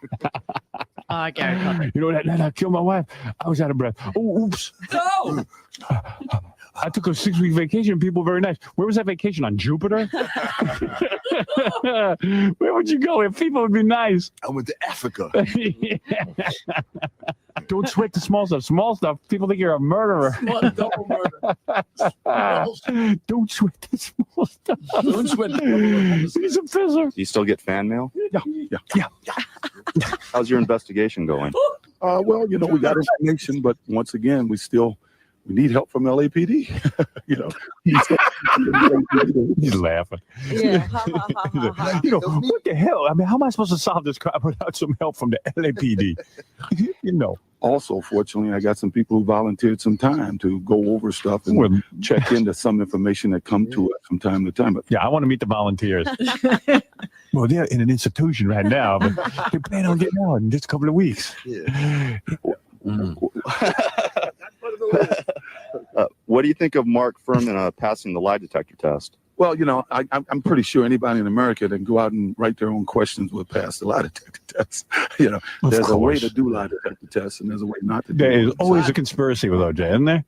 Gary. You know, that night I killed my wife, I was out of breath. Oh, oops. No. I took a 6-week vacation. People were very nice. Where was that vacation? On Jupiter? Where would you go if people would be nice? I went to Africa. Don't sweat the small stuff. Small stuff, people think you're a murderer. Double murder. Don't sweat the small stuff. Don't sweat He's a pisser. Do you still get fan mail? Yeah. How's your investigation going? Well, you know, we got information, but once again, we need help from LAPD. You know, he's laughing. Yeah. You know, what the hell? I mean, how am I supposed to solve this crime without some help from the LAPD? You know. Also, fortunately, I got some people who volunteered some time to go over stuff and check into some information that come to us from time to time. But yeah, I want to meet the volunteers. Well, they're in an institution right now, but they plan on getting out in just a couple of weeks. Yeah. What do you think of Mark Furman passing the lie detector test? Well, you know, I'm pretty sure anybody in America that can go out and write their own questions will pass the lie detector test. You know, there's a way to do lie detector tests, and there's a way not to do it. There is always a conspiracy with OJ, isn't there?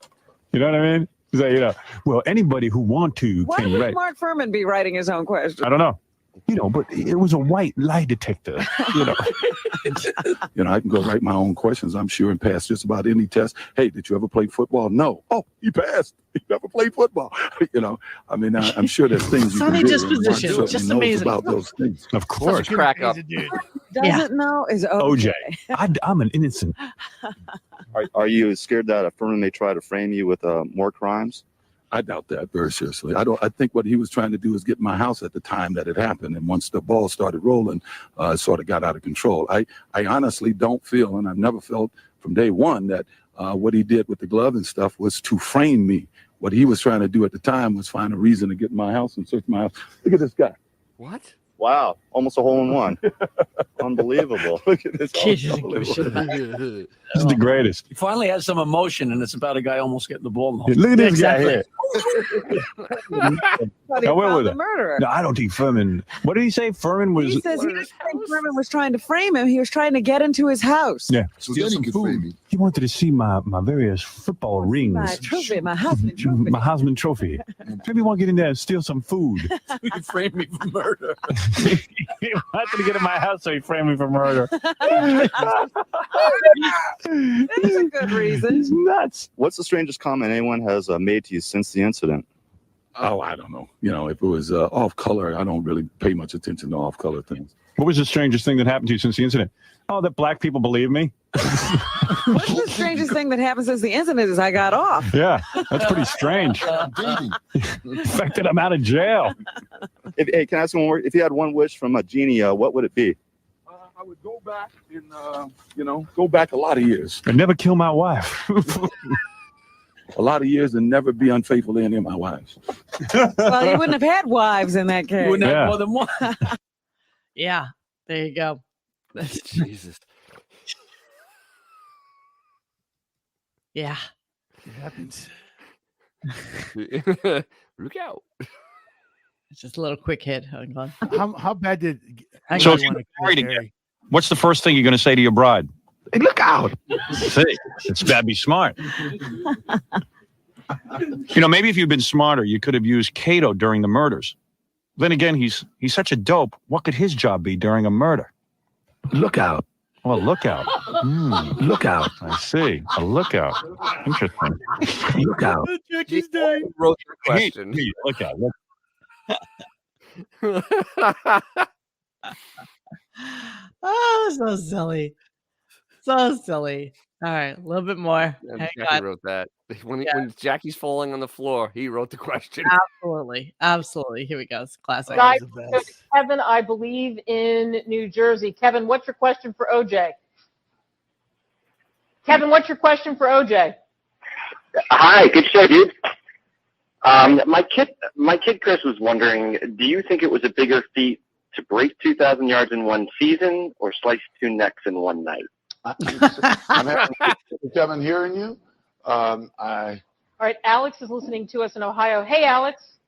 You know what I mean? So, you know, well, anybody who want to Why can would write. Mark Furman be writing his own question? I don't know. You know, but it was a white lie detector. You know, You know, I can go write my own questions, I'm sure, and pass just about any test. Hey, did you ever play football? No. Oh, you passed. You never played football. You know, I mean, I'm sure there's things you Sunny can do. disposition, Mark just certainly knows amazing. about those things. of course. Crack up. Doesn't know is OJ. I'm an innocent. Are you scared that Furman may try to frame you with more crimes? I doubt that very seriously. I think what he was trying to do is get in my house at the time that it happened, and once the ball started rolling, it sort of got out of control. I honestly don't feel, and I've never felt from day one, that what he did with the glove and stuff was to frame me. What he was trying to do at the time was find a reason to get in my house and search my house. Look at this guy. What? Wow, almost a hole in one. Unbelievable. Look at this. This is the greatest. He finally has some emotion, and it's about a guy almost getting the ball in the hole. Look at this guy here. But he Now, where found was the it? murderer. No, I don't think Furman. What did he say? Furman was. He says he didn't think Furman was trying to frame him. He was trying to get into his house. Yeah. Steal some food. He wanted to see my various football rings. My trophy, my husband trophy. My Heisman trophy. Maybe want to get in there and steal some food. You can frame me for murder. He wanted to get in my house, so he framed me for murder. That's a good reason. He's nuts. What's the strangest comment anyone has made to you since the incident? Oh, I don't know. You know, if it was off color, I don't really pay much attention to off color things. What was the strangest thing that happened to you since the incident? Oh, that black people believe me. What's the strangest thing that happened since the incident is I got off. Yeah, that's pretty strange. The fact that I'm out of jail. Hey, can I ask one more? If you had one wish from a genie, what would it be? I would go back and, go back a lot of years. I'd never kill my wife. a lot of years and never be unfaithful to any of my wives. Well, you wouldn't have had wives in that case. You wouldn't have Yeah. more than one. Yeah, there you go. Jesus. Yeah. It happens. Look out. It's just a little quick hit. Hang on. How bad did So you if you wanna get kill married Gary? again, what's the first thing you're going to say to your bride? Hey, look out. See, it's got to be smart. Maybe if you'd been smarter, you could have used Cato during the murders. Then again, he's such a dope. What could his job be during a murder? Look out. Well, lookout. Look out. I see. A lookout. Interesting. Look out. Jackie's dying. Wrote your question. Hey, look out. Look. Oh, so silly. So silly. All right, a little bit more. Yeah, Hang Jackie on. wrote that. When Jackie's falling on the floor, he wrote the question. Absolutely. Absolutely. Here we go. It's classic. Guys, Kevin, I believe in New Jersey. Kevin, what's your question for OJ? Kevin, what's your question for OJ? Hi, good show, dude. My kid Chris was wondering, do you think it was a bigger feat to break 2,000 yards in one season or slice 2 necks in one night? I'm having Kevin hearing you. All right, Alex is listening to us in Ohio. Hey, Alex.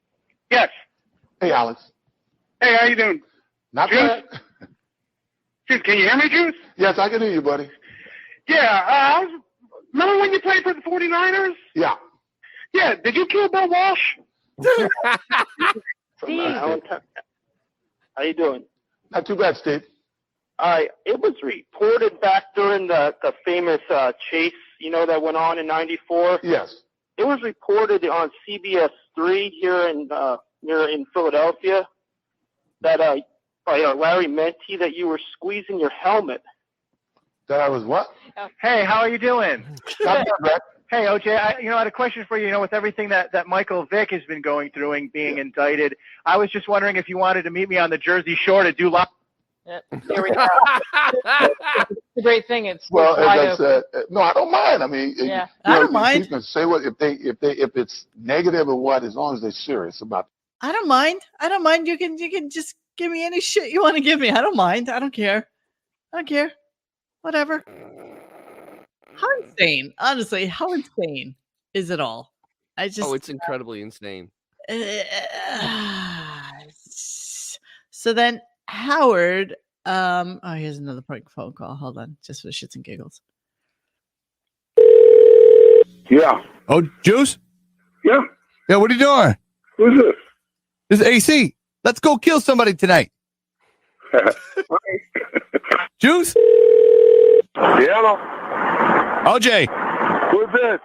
Yes. Hey, Alex. Hey, how you doing? Not Juice? bad. Juice, can you hear me, Juice? Yes, I can hear you, buddy. Yeah, remember when you played for the 49ers? Yeah. Yeah, did you kill Bill Walsh? Steve. How you doing? Not too bad, Steve. All right, it was reported back during the famous chase, that went on in '94. Yes. It was reported on CBS 3 here in Philadelphia that by Larry Menti that you were squeezing your helmet. That I was what? Hey, how are you doing? Not bad, Brett. Hey, OJ, I had a question for you. With everything that Michael Vick has been going through and being indicted, I was just wondering if you wanted to meet me on the Jersey Shore to do live. Yep, there we go. It's a great thing. It's Well, wide as I open. said, no, I don't mind. I mean, Yeah. I don't mind. You can say what if it's negative or what, as long as they're serious about. I don't mind. I don't mind. You can just give me any shit you want to give me. I don't mind. I don't care. I don't care. Whatever. How insane. Honestly, how insane is it all? I just Oh, it's incredibly insane. So then Howard, here's another phone call. Hold on, just for the shits and giggles. Yeah. Oh, Juice? Yeah. Yeah, what are you doing? Who's this? This is AC. Let's go kill somebody tonight. Juice? Hello. OJ. Who's this?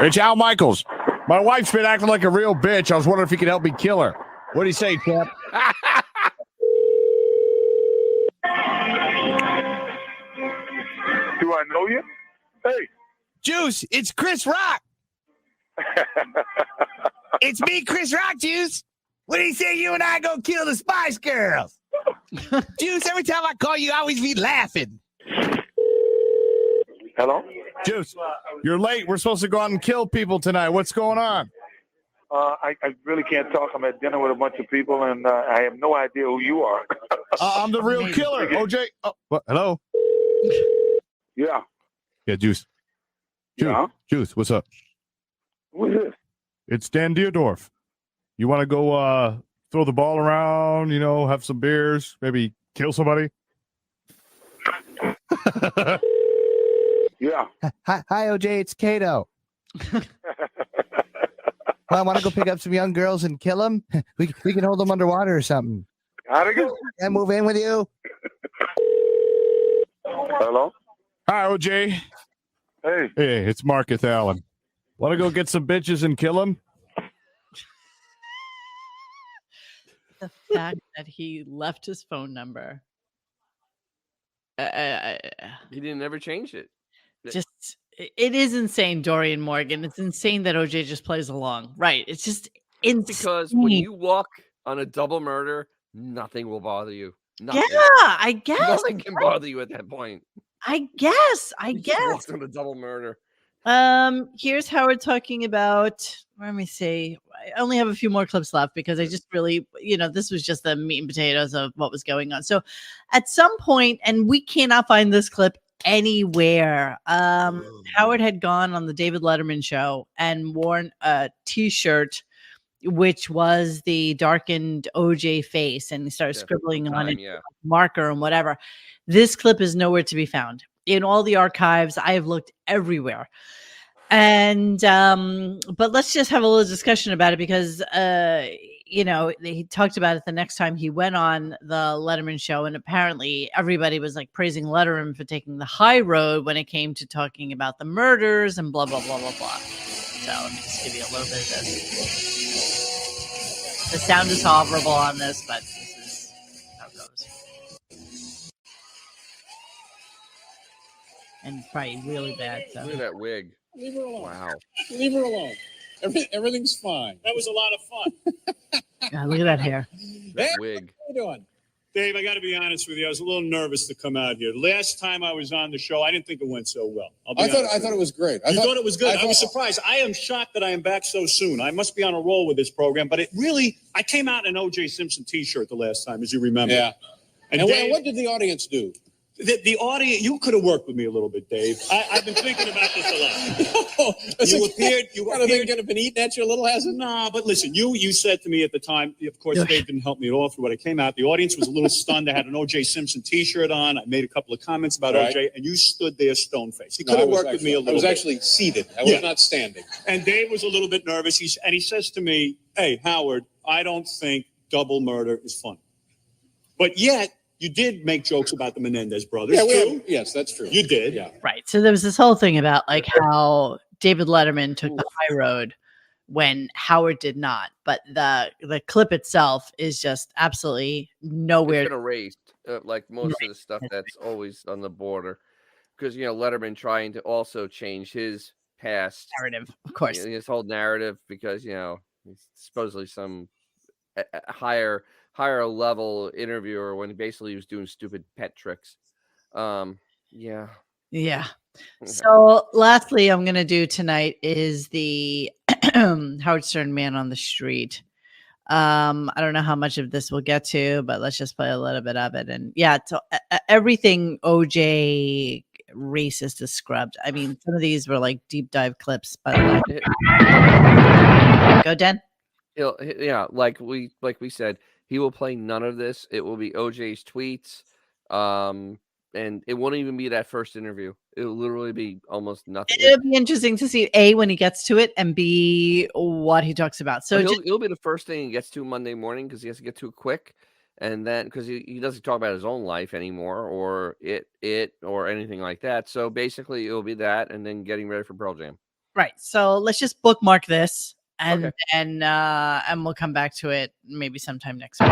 It's Al Michaels. My wife's been acting like a real bitch. I was wondering if you could help me kill her. What do you say, champ? Do I know you? Hey. Juice, it's Chris Rock. It's me, Chris Rock, Juice. What do you say you and I go kill the Spice Girls? Juice, every time I call you, I always be laughing. Hello? Juice, you're late. We're supposed to go out and kill people tonight. What's going on? I really can't talk. I'm at dinner with a bunch of people, and I have no idea who you are. I'm the real killer, OJ. Oh, what? Hello? Yeah. Yeah, Juice. Juice, what's up? Who's this? It's Dan Dierdorf. You want to go throw the ball around, have some beers, maybe kill somebody? Yeah. Hi, OJ. It's Kato. I want to go pick up some young girls and kill them. We can hold them underwater or something. How'd it go? Can I move in with you? Hello? Hi, OJ. Hey. Hey, it's Marcus Allen. Want to go get some bitches and kill them? The fact that he left his phone number. He didn't ever change it. Just it is insane, Dorian Morgan. It's insane that OJ just plays along. Right. It's just insane. Because when you walk on a double murder, nothing will bother you. Nothing. Yeah, I guess. Nothing can bother you at that point. I guess. You just walked on a double murder. Here's Howard talking about, let me see. I only have a few more clips left because I just really, this was just the meat and potatoes of what was going on. So at some point, and we cannot find this clip anywhere, Howard had gone on the David Letterman show and worn a t-shirt which was the darkened OJ face, and he started scribbling on it, marker and whatever. This clip is nowhere to be found in all the archives. I have looked everywhere. And but let's just have a little discussion about it because he talked about it the next time he went on the Letterman show, and apparently everybody was like praising Letterman for taking the high road when it came to talking about the murders and blah blah blah blah blah. So let me just give you a little bit of this. The sound is horrible on this, but this is how it goes. And probably really bad. So. Look at that wig. Leave her alone. Wow. Leave her alone. Everything's fine. That was a lot of fun. Yeah, look at that hair. That wig. What are you doing? Dave, I got to be honest with you. I was a little nervous to come out here. Last time I was on the show, I didn't think it went so well. I thought it was great. I thought it was good. I was surprised. I am shocked that I am back so soon. I must be on a roll with this program. But it really, I came out in an O.J. Simpson T-shirt the last time, as you remember. Yeah. And Dave, what did the audience do? The audience, you could have worked with me a little bit, Dave. I've been thinking about this a lot. You appeared going to been eating at you a little, hasn't? No, but listen, you said to me at the time, of course, Dave didn't help me at all through what I came out. The audience was a little stunned. I had an O.J. Simpson T-shirt on. I made a couple of comments about O.J., and you stood there stone-faced. You could have worked with me a little bit. I was actually seated. I was not standing. And Dave was a little bit nervous. He says to me, hey, Howard, I don't think double murder is funny. But yet, you did make jokes about the Menendez brothers. Yeah, yes, that's true. You did. Yeah. Right. So there was this whole thing about like how David Letterman took the high road when Howard did not. But the clip itself is just absolutely nowhere. It's been erased, like most of the stuff that's always on the border. Because, Letterman trying to also change his past narrative, of course. His whole narrative because, he's supposedly some higher level interviewer when basically he was doing stupid pet tricks. Yeah. So lastly, I'm going to do tonight is the Howard Stern Man on the Street. I don't know how much of this we'll get to, but let's just play a little bit of it. And so everything OJ racist is scrubbed. I mean, some of these were like deep dive clips, but go Dan. Like we said, he will play none of this. It will be OJ's tweets. And it won't even be that first interview. It'll literally be almost nothing. It'll be interesting to see A, when he gets to it, and B, what he talks about. So it'll be the first thing he gets to Monday morning because he has to get to it quick. And then because he doesn't talk about his own life anymore or it or anything like that. So basically it'll be that and then getting ready for Pearl Jam. Right. So let's just bookmark this. And and we'll come back to it maybe sometime next week.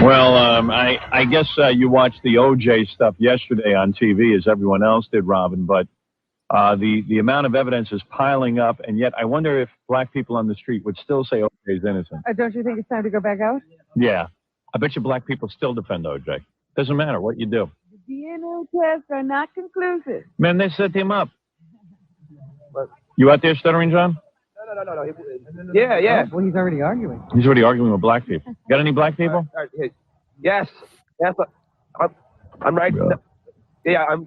Well, I guess you watched the OJ stuff yesterday on TV, as everyone else did, Robin. But the amount of evidence is piling up, and yet I wonder if black people on the street would still say OJ is innocent. Don't you think it's time to go back out? Yeah, I bet you black people still defend OJ. Doesn't matter what you do. The DNA tests are not conclusive. Man, they set him up. You out there stuttering, John? No. Yeah. Well, he's already arguing. He's already arguing with black people. Got any black people? Yes. I'm right. Yeah, I'm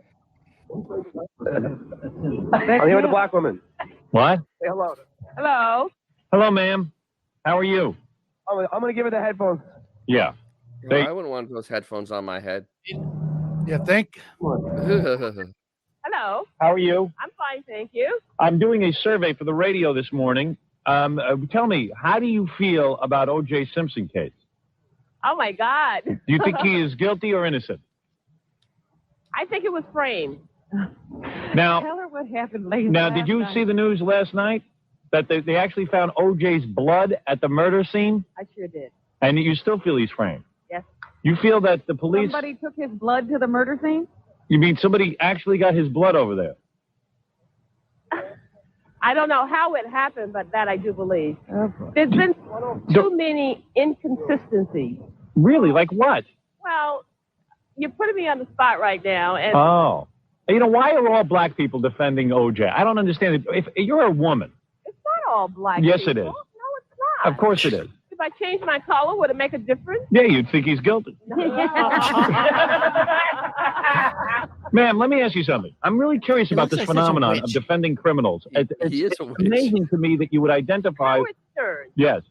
here with a black woman. What? Say hello. Hello. Hello, ma'am. How are you? I'm going to give her the headphones. Yeah. I wouldn't want those headphones on my head. Yeah, thank. Hello. How are you? I'm fine, thank you. I'm doing a survey for the radio this morning. Tell me, how do you feel about O.J. Simpson case? Oh, my God. Do you think he is guilty or innocent? I think it was framed. Now, tell her what happened later. Now, did you see the news last night that they actually found O.J.'s blood at the murder scene? I sure did. And you still feel he's framed? Yes. You feel that the police... Somebody took his blood to the murder scene? You mean somebody actually got his blood over there? I don't know how it happened, but that I do believe. There's been too many inconsistencies. Really? Like what? Well, you're putting me on the spot right now. And oh. You know, why are all black people defending OJ? I don't understand it. If you're a woman. It's not all black Yes, people. it is. No, it's not. Of course it is. If I change my color, would it make a difference? Yeah, you'd think he's guilty. Ma'am, let me ask you something. I'm really curious about this phenomenon of defending criminals. It's amazing to me that you would identify. Howard Stern. Yes.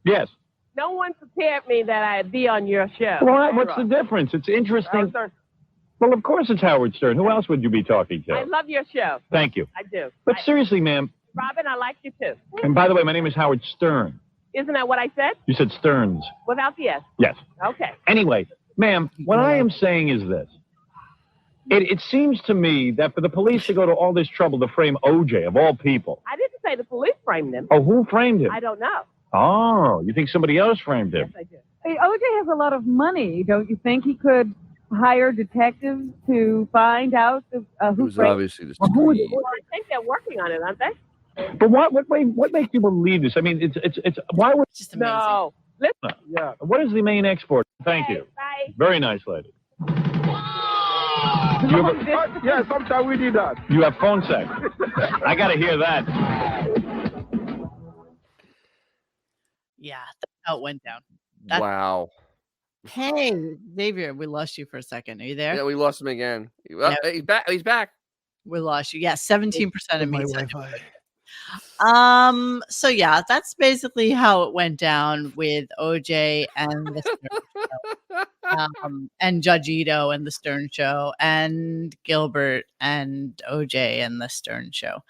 Yes. No one prepared me that I'd be on your show. Well, what's the difference? It's interesting. Well, of course it's Howard Stern. Who else would you be talking to? I love your show. Thank you. I do. But seriously, ma'am. Robin, I like you too. And by the way, my name is Howard Stern. Isn't that what I said? You said Stearns. Without the S. Yes. Okay. Anyway, ma'am, what I am saying is this. It seems to me that for the police to go to all this trouble to frame OJ, of all people. I didn't say the police framed him. Oh, who framed him? I don't know. Oh, you think somebody else framed him? Yes, I do. Hey, OJ has a lot of money. Don't you think he could hire detectives to find out who framed obviously the Well, I think they're working on it, aren't they? But what makes you believe this? I mean, it's why would just amazing. No. Listen. Yeah. What is the main export? Thank you. Bye. Very nice lady. Yeah, sometimes we do that. You have phone sex. I got to hear that. Yeah, that's how it went down. Wow. Hey, Xavier, we lost you for a second. Are you there? Yeah, we lost him again. Well, he's back. He's back. We lost you. Yeah, 17% of me. Wi-Fi. So yeah, that's basically how it went down with OJ and the Stern Show, and Judge Ito and the Stern Show, and Gilbert and OJ and the Stern Show.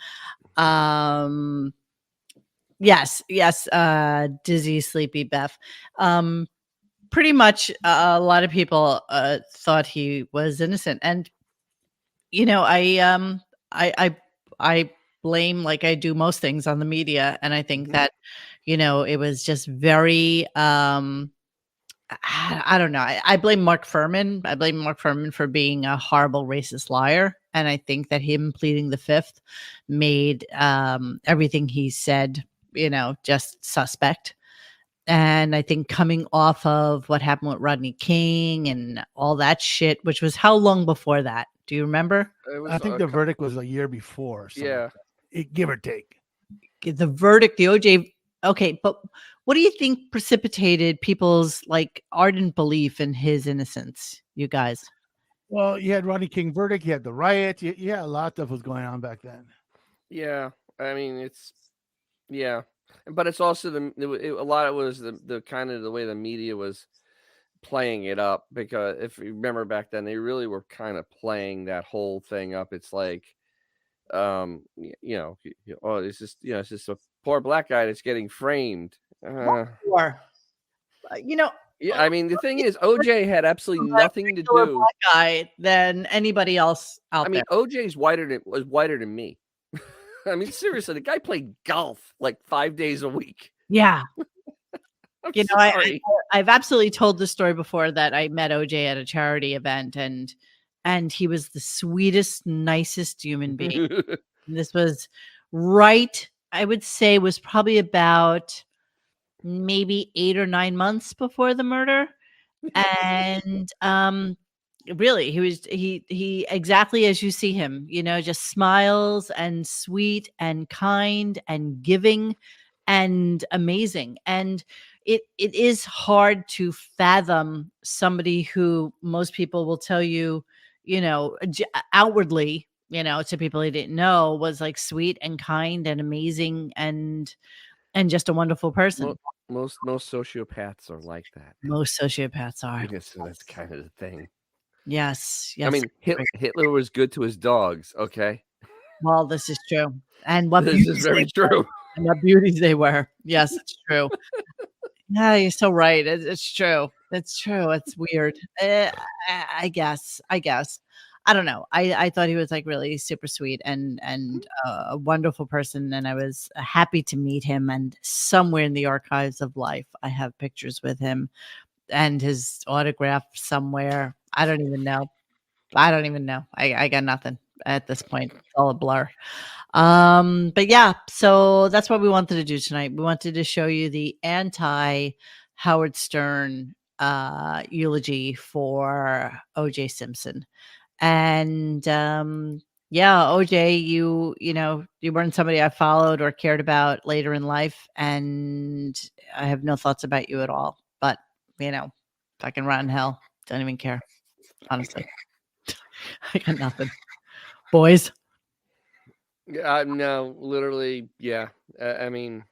Yes, Dizzy, Sleepy Beth. Pretty much a lot of people thought he was innocent, and you know, I blame, like I do most things, on the media, and I think that, you know, it was just very I don't know. I blame Mark Furman. I blame Mark Furman for being a horrible racist liar, and I think that him pleading the fifth made everything he said, you know, just suspect. And I think coming off of what happened with Rodney King and all that shit, which was how long before that? Do you remember? I think the verdict was a year before. So Yeah. Give or take. The verdict, the OJ. Okay, but what do you think precipitated people's like ardent belief in his innocence, you guys? Well, you had Rodney King verdict. You had the riot. Yeah, a lot of stuff was going on back then. Yeah, I mean but it's also a lot of it was the kind of the way the media was playing it up, because if you remember back then, they really were kind of playing that whole thing up. It's like, oh, it's just a poor black guy that's getting framed. You know, yeah, I mean, the thing is, OJ had absolutely nothing to do. Black guy than anybody else out I mean, there. OJ's was whiter than me. I mean, seriously, the guy played golf like 5 days a week. Yeah. You know, sorry. I've absolutely told the story before that I met OJ at a charity event, and he was the sweetest, nicest human being. This was right, I would say, was probably about maybe 8 or 9 months before the murder. And really, he exactly as you see him, you know, just smiles and sweet and kind and giving and amazing. And it is hard to fathom somebody who most people will tell you, you know, outwardly, you know, to people he didn't know, was like sweet and kind and amazing and just a wonderful person. Most sociopaths are like that. Most sociopaths are. I guess that's kind of the thing. Yes. I mean, Hitler was good to his dogs. Okay. Well, this is true. And what this is very true. And what beauties they were. Yes, it's true. Yeah, you're so right. It's true. It's true. It's weird. I guess. I don't know. I thought he was like really super sweet and a wonderful person, and I was happy to meet him. And somewhere in the archives of life, I have pictures with him and his autograph somewhere. I don't even know. I got nothing at this point. It's all a blur. But yeah, so that's what we wanted to do tonight. We wanted to show you the anti Howard Stern eulogy for OJ Simpson. And yeah, OJ, you weren't somebody I followed or cared about later in life, and I have no thoughts about you at all. But fucking rotten hell, don't even care. Honestly, I got nothing, boys. Yeah, no, literally, yeah. I mean,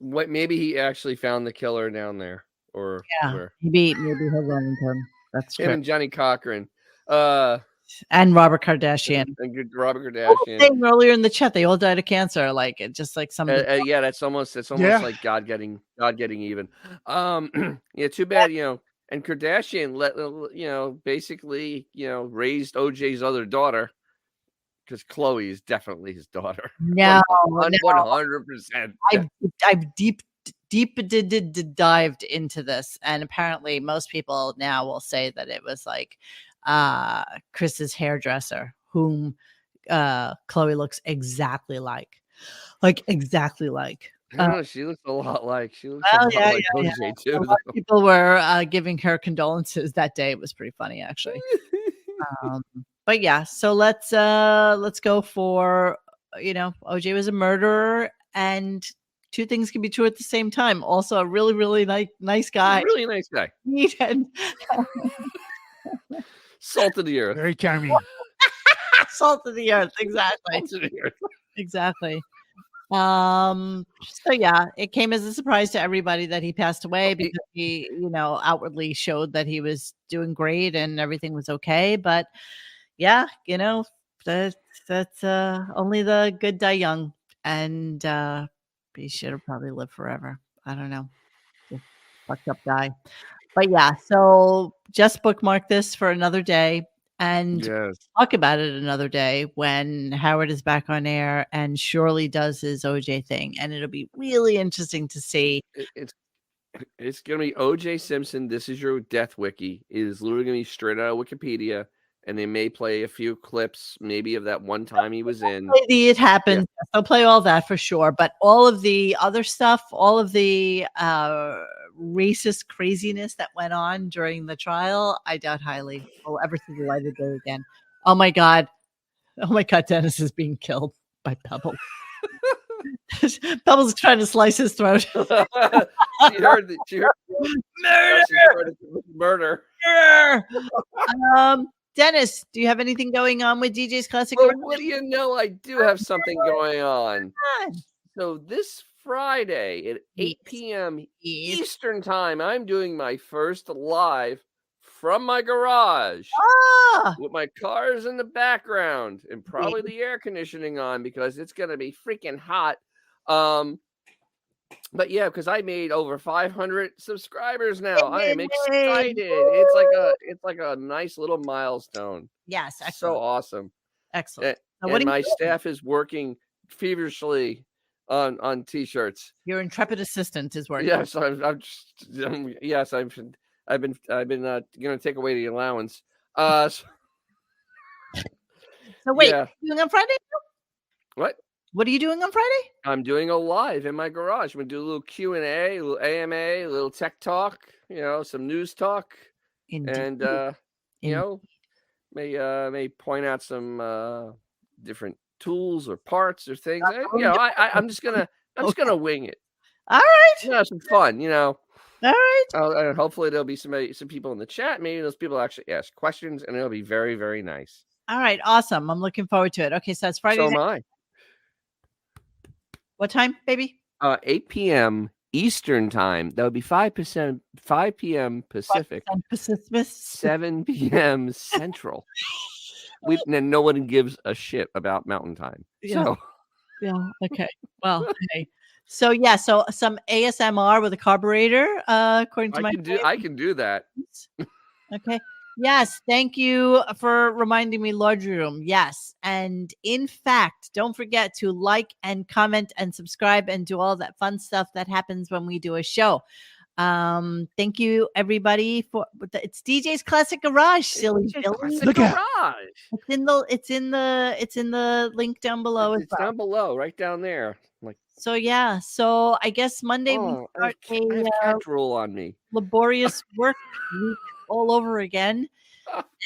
what? Maybe he actually found the killer down there, or Yeah, where? maybe he'll learn him. That's Him true. and Johnny Cochran, And Robert Kardashian. and Robert I was Kardashian. saying earlier in the chat, they all died of cancer. Like it just like some. Yeah, that's almost like God getting even. Yeah, too bad, And Kardashian basically, raised OJ's other daughter, because Chloe is definitely his daughter. No, 100%. I've deep dived into this, and apparently most people now will say that it was like Chris's hairdresser, whom Chloe looks exactly like exactly like. I don't know, she looks a lot like Well, OJ too. A lot of people were giving her condolences that day. It was pretty funny, actually. But yeah, so let's go for OJ was a murderer, and two things can be true at the same time. Also, a really, really nice guy. Really nice guy. And Salt of the earth. Very charming. Salt of the earth, exactly. Salt of the earth. Exactly. So yeah, it came as a surprise to everybody that he passed away, because he, outwardly showed that he was doing great and everything was okay. But yeah, that's only the good die young, and he should have probably lived forever. I don't know. Just fucked up guy. But yeah, so just bookmark this for another day and talk about it another day when Howard is back on air and Shirley does his OJ thing. And it'll be really interesting to see. It's going to be OJ Simpson. This is your death wiki. It is literally going to be straight out of Wikipedia. And they may play a few clips, maybe of that one time he was in. It happened. Yeah. They'll play all that for sure. But all of the other stuff, all of the racist craziness that went on during the trial, I doubt highly we'll ever see the light of day again. Oh my God, Dennis is being killed by Pebbles. Pebbles is trying to slice his throat. She heard murder. Dennis, do you have anything going on with DJ's Classic? Well, what do you know? I do have something going on. So this Friday at 8 p.m. Eastern time, I'm doing my first live from my garage with my cars in the background and probably the air conditioning on, because it's going to be freaking hot. But yeah, because I made over 500 subscribers now. I am excited. It's like a nice little milestone. Yes, excellent. So awesome. Excellent. And my staff is working feverishly on t-shirts. Your intrepid assistant is working. Yes, I've been going to take away the allowance. So wait, yeah. you doing on Friday? What are you doing on Friday? I'm doing a live in my garage. I'm gonna do a little Q&A, a little AMA, a little tech talk, some news talk. Indeed. And may point out some different tools or parts or things. I'm just gonna wing it. All right. Have some fun, All right. And hopefully there'll be some people in the chat. Maybe those people actually ask questions, and it'll be very, very nice. All right, awesome. I'm looking forward to it. Okay, so it's Friday. So am I. What time, baby? 8 p.m. Eastern time. That would be 5 p.m. Pacific. 7 p.m. Central. And no one gives a shit about Mountain Time. Yeah. So. Yeah. Okay. Well. Okay. So yeah. So some ASMR with a carburetor. According to I can do that. Okay. Yes, thank you for reminding me, Large Room. Yes, and in fact, don't forget to like and comment and subscribe and do all that fun stuff that happens when we do a show. Thank you, everybody. It's DJ's Classic Garage, silly Billy. Look at it's in the link down below. It's down below, right down there. So yeah, so I guess Monday we start I have cat drool on me. Laborious work week all over again.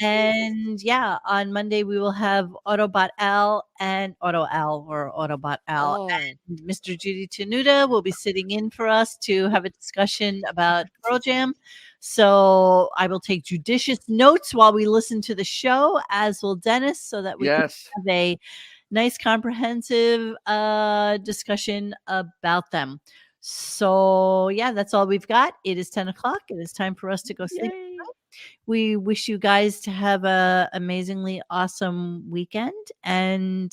And yeah, on Monday we will have Autobot Al and Auto Al or Autobot Al. And Mr. Judy Tenuta will be sitting in for us to have a discussion about Pearl Jam. So I will take judicious notes while we listen to the show, as will Dennis, so that we can have a nice comprehensive discussion about them. So yeah, that's all we've got. It is 10 o'clock. It is time for us to go sleep. We wish you guys to have a amazingly awesome weekend, and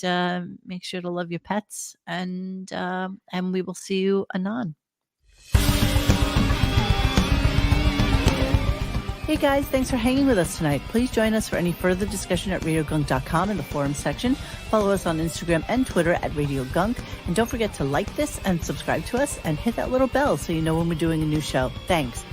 make sure to love your pets, and we will see you anon. Hey guys, thanks for hanging with us tonight. Please join us for any further discussion at radiogunk.com in the forum section. Follow us on Instagram and Twitter at Radio Gunk. And don't forget to like this and subscribe to us and hit that little bell so you know when we're doing a new show. Thanks.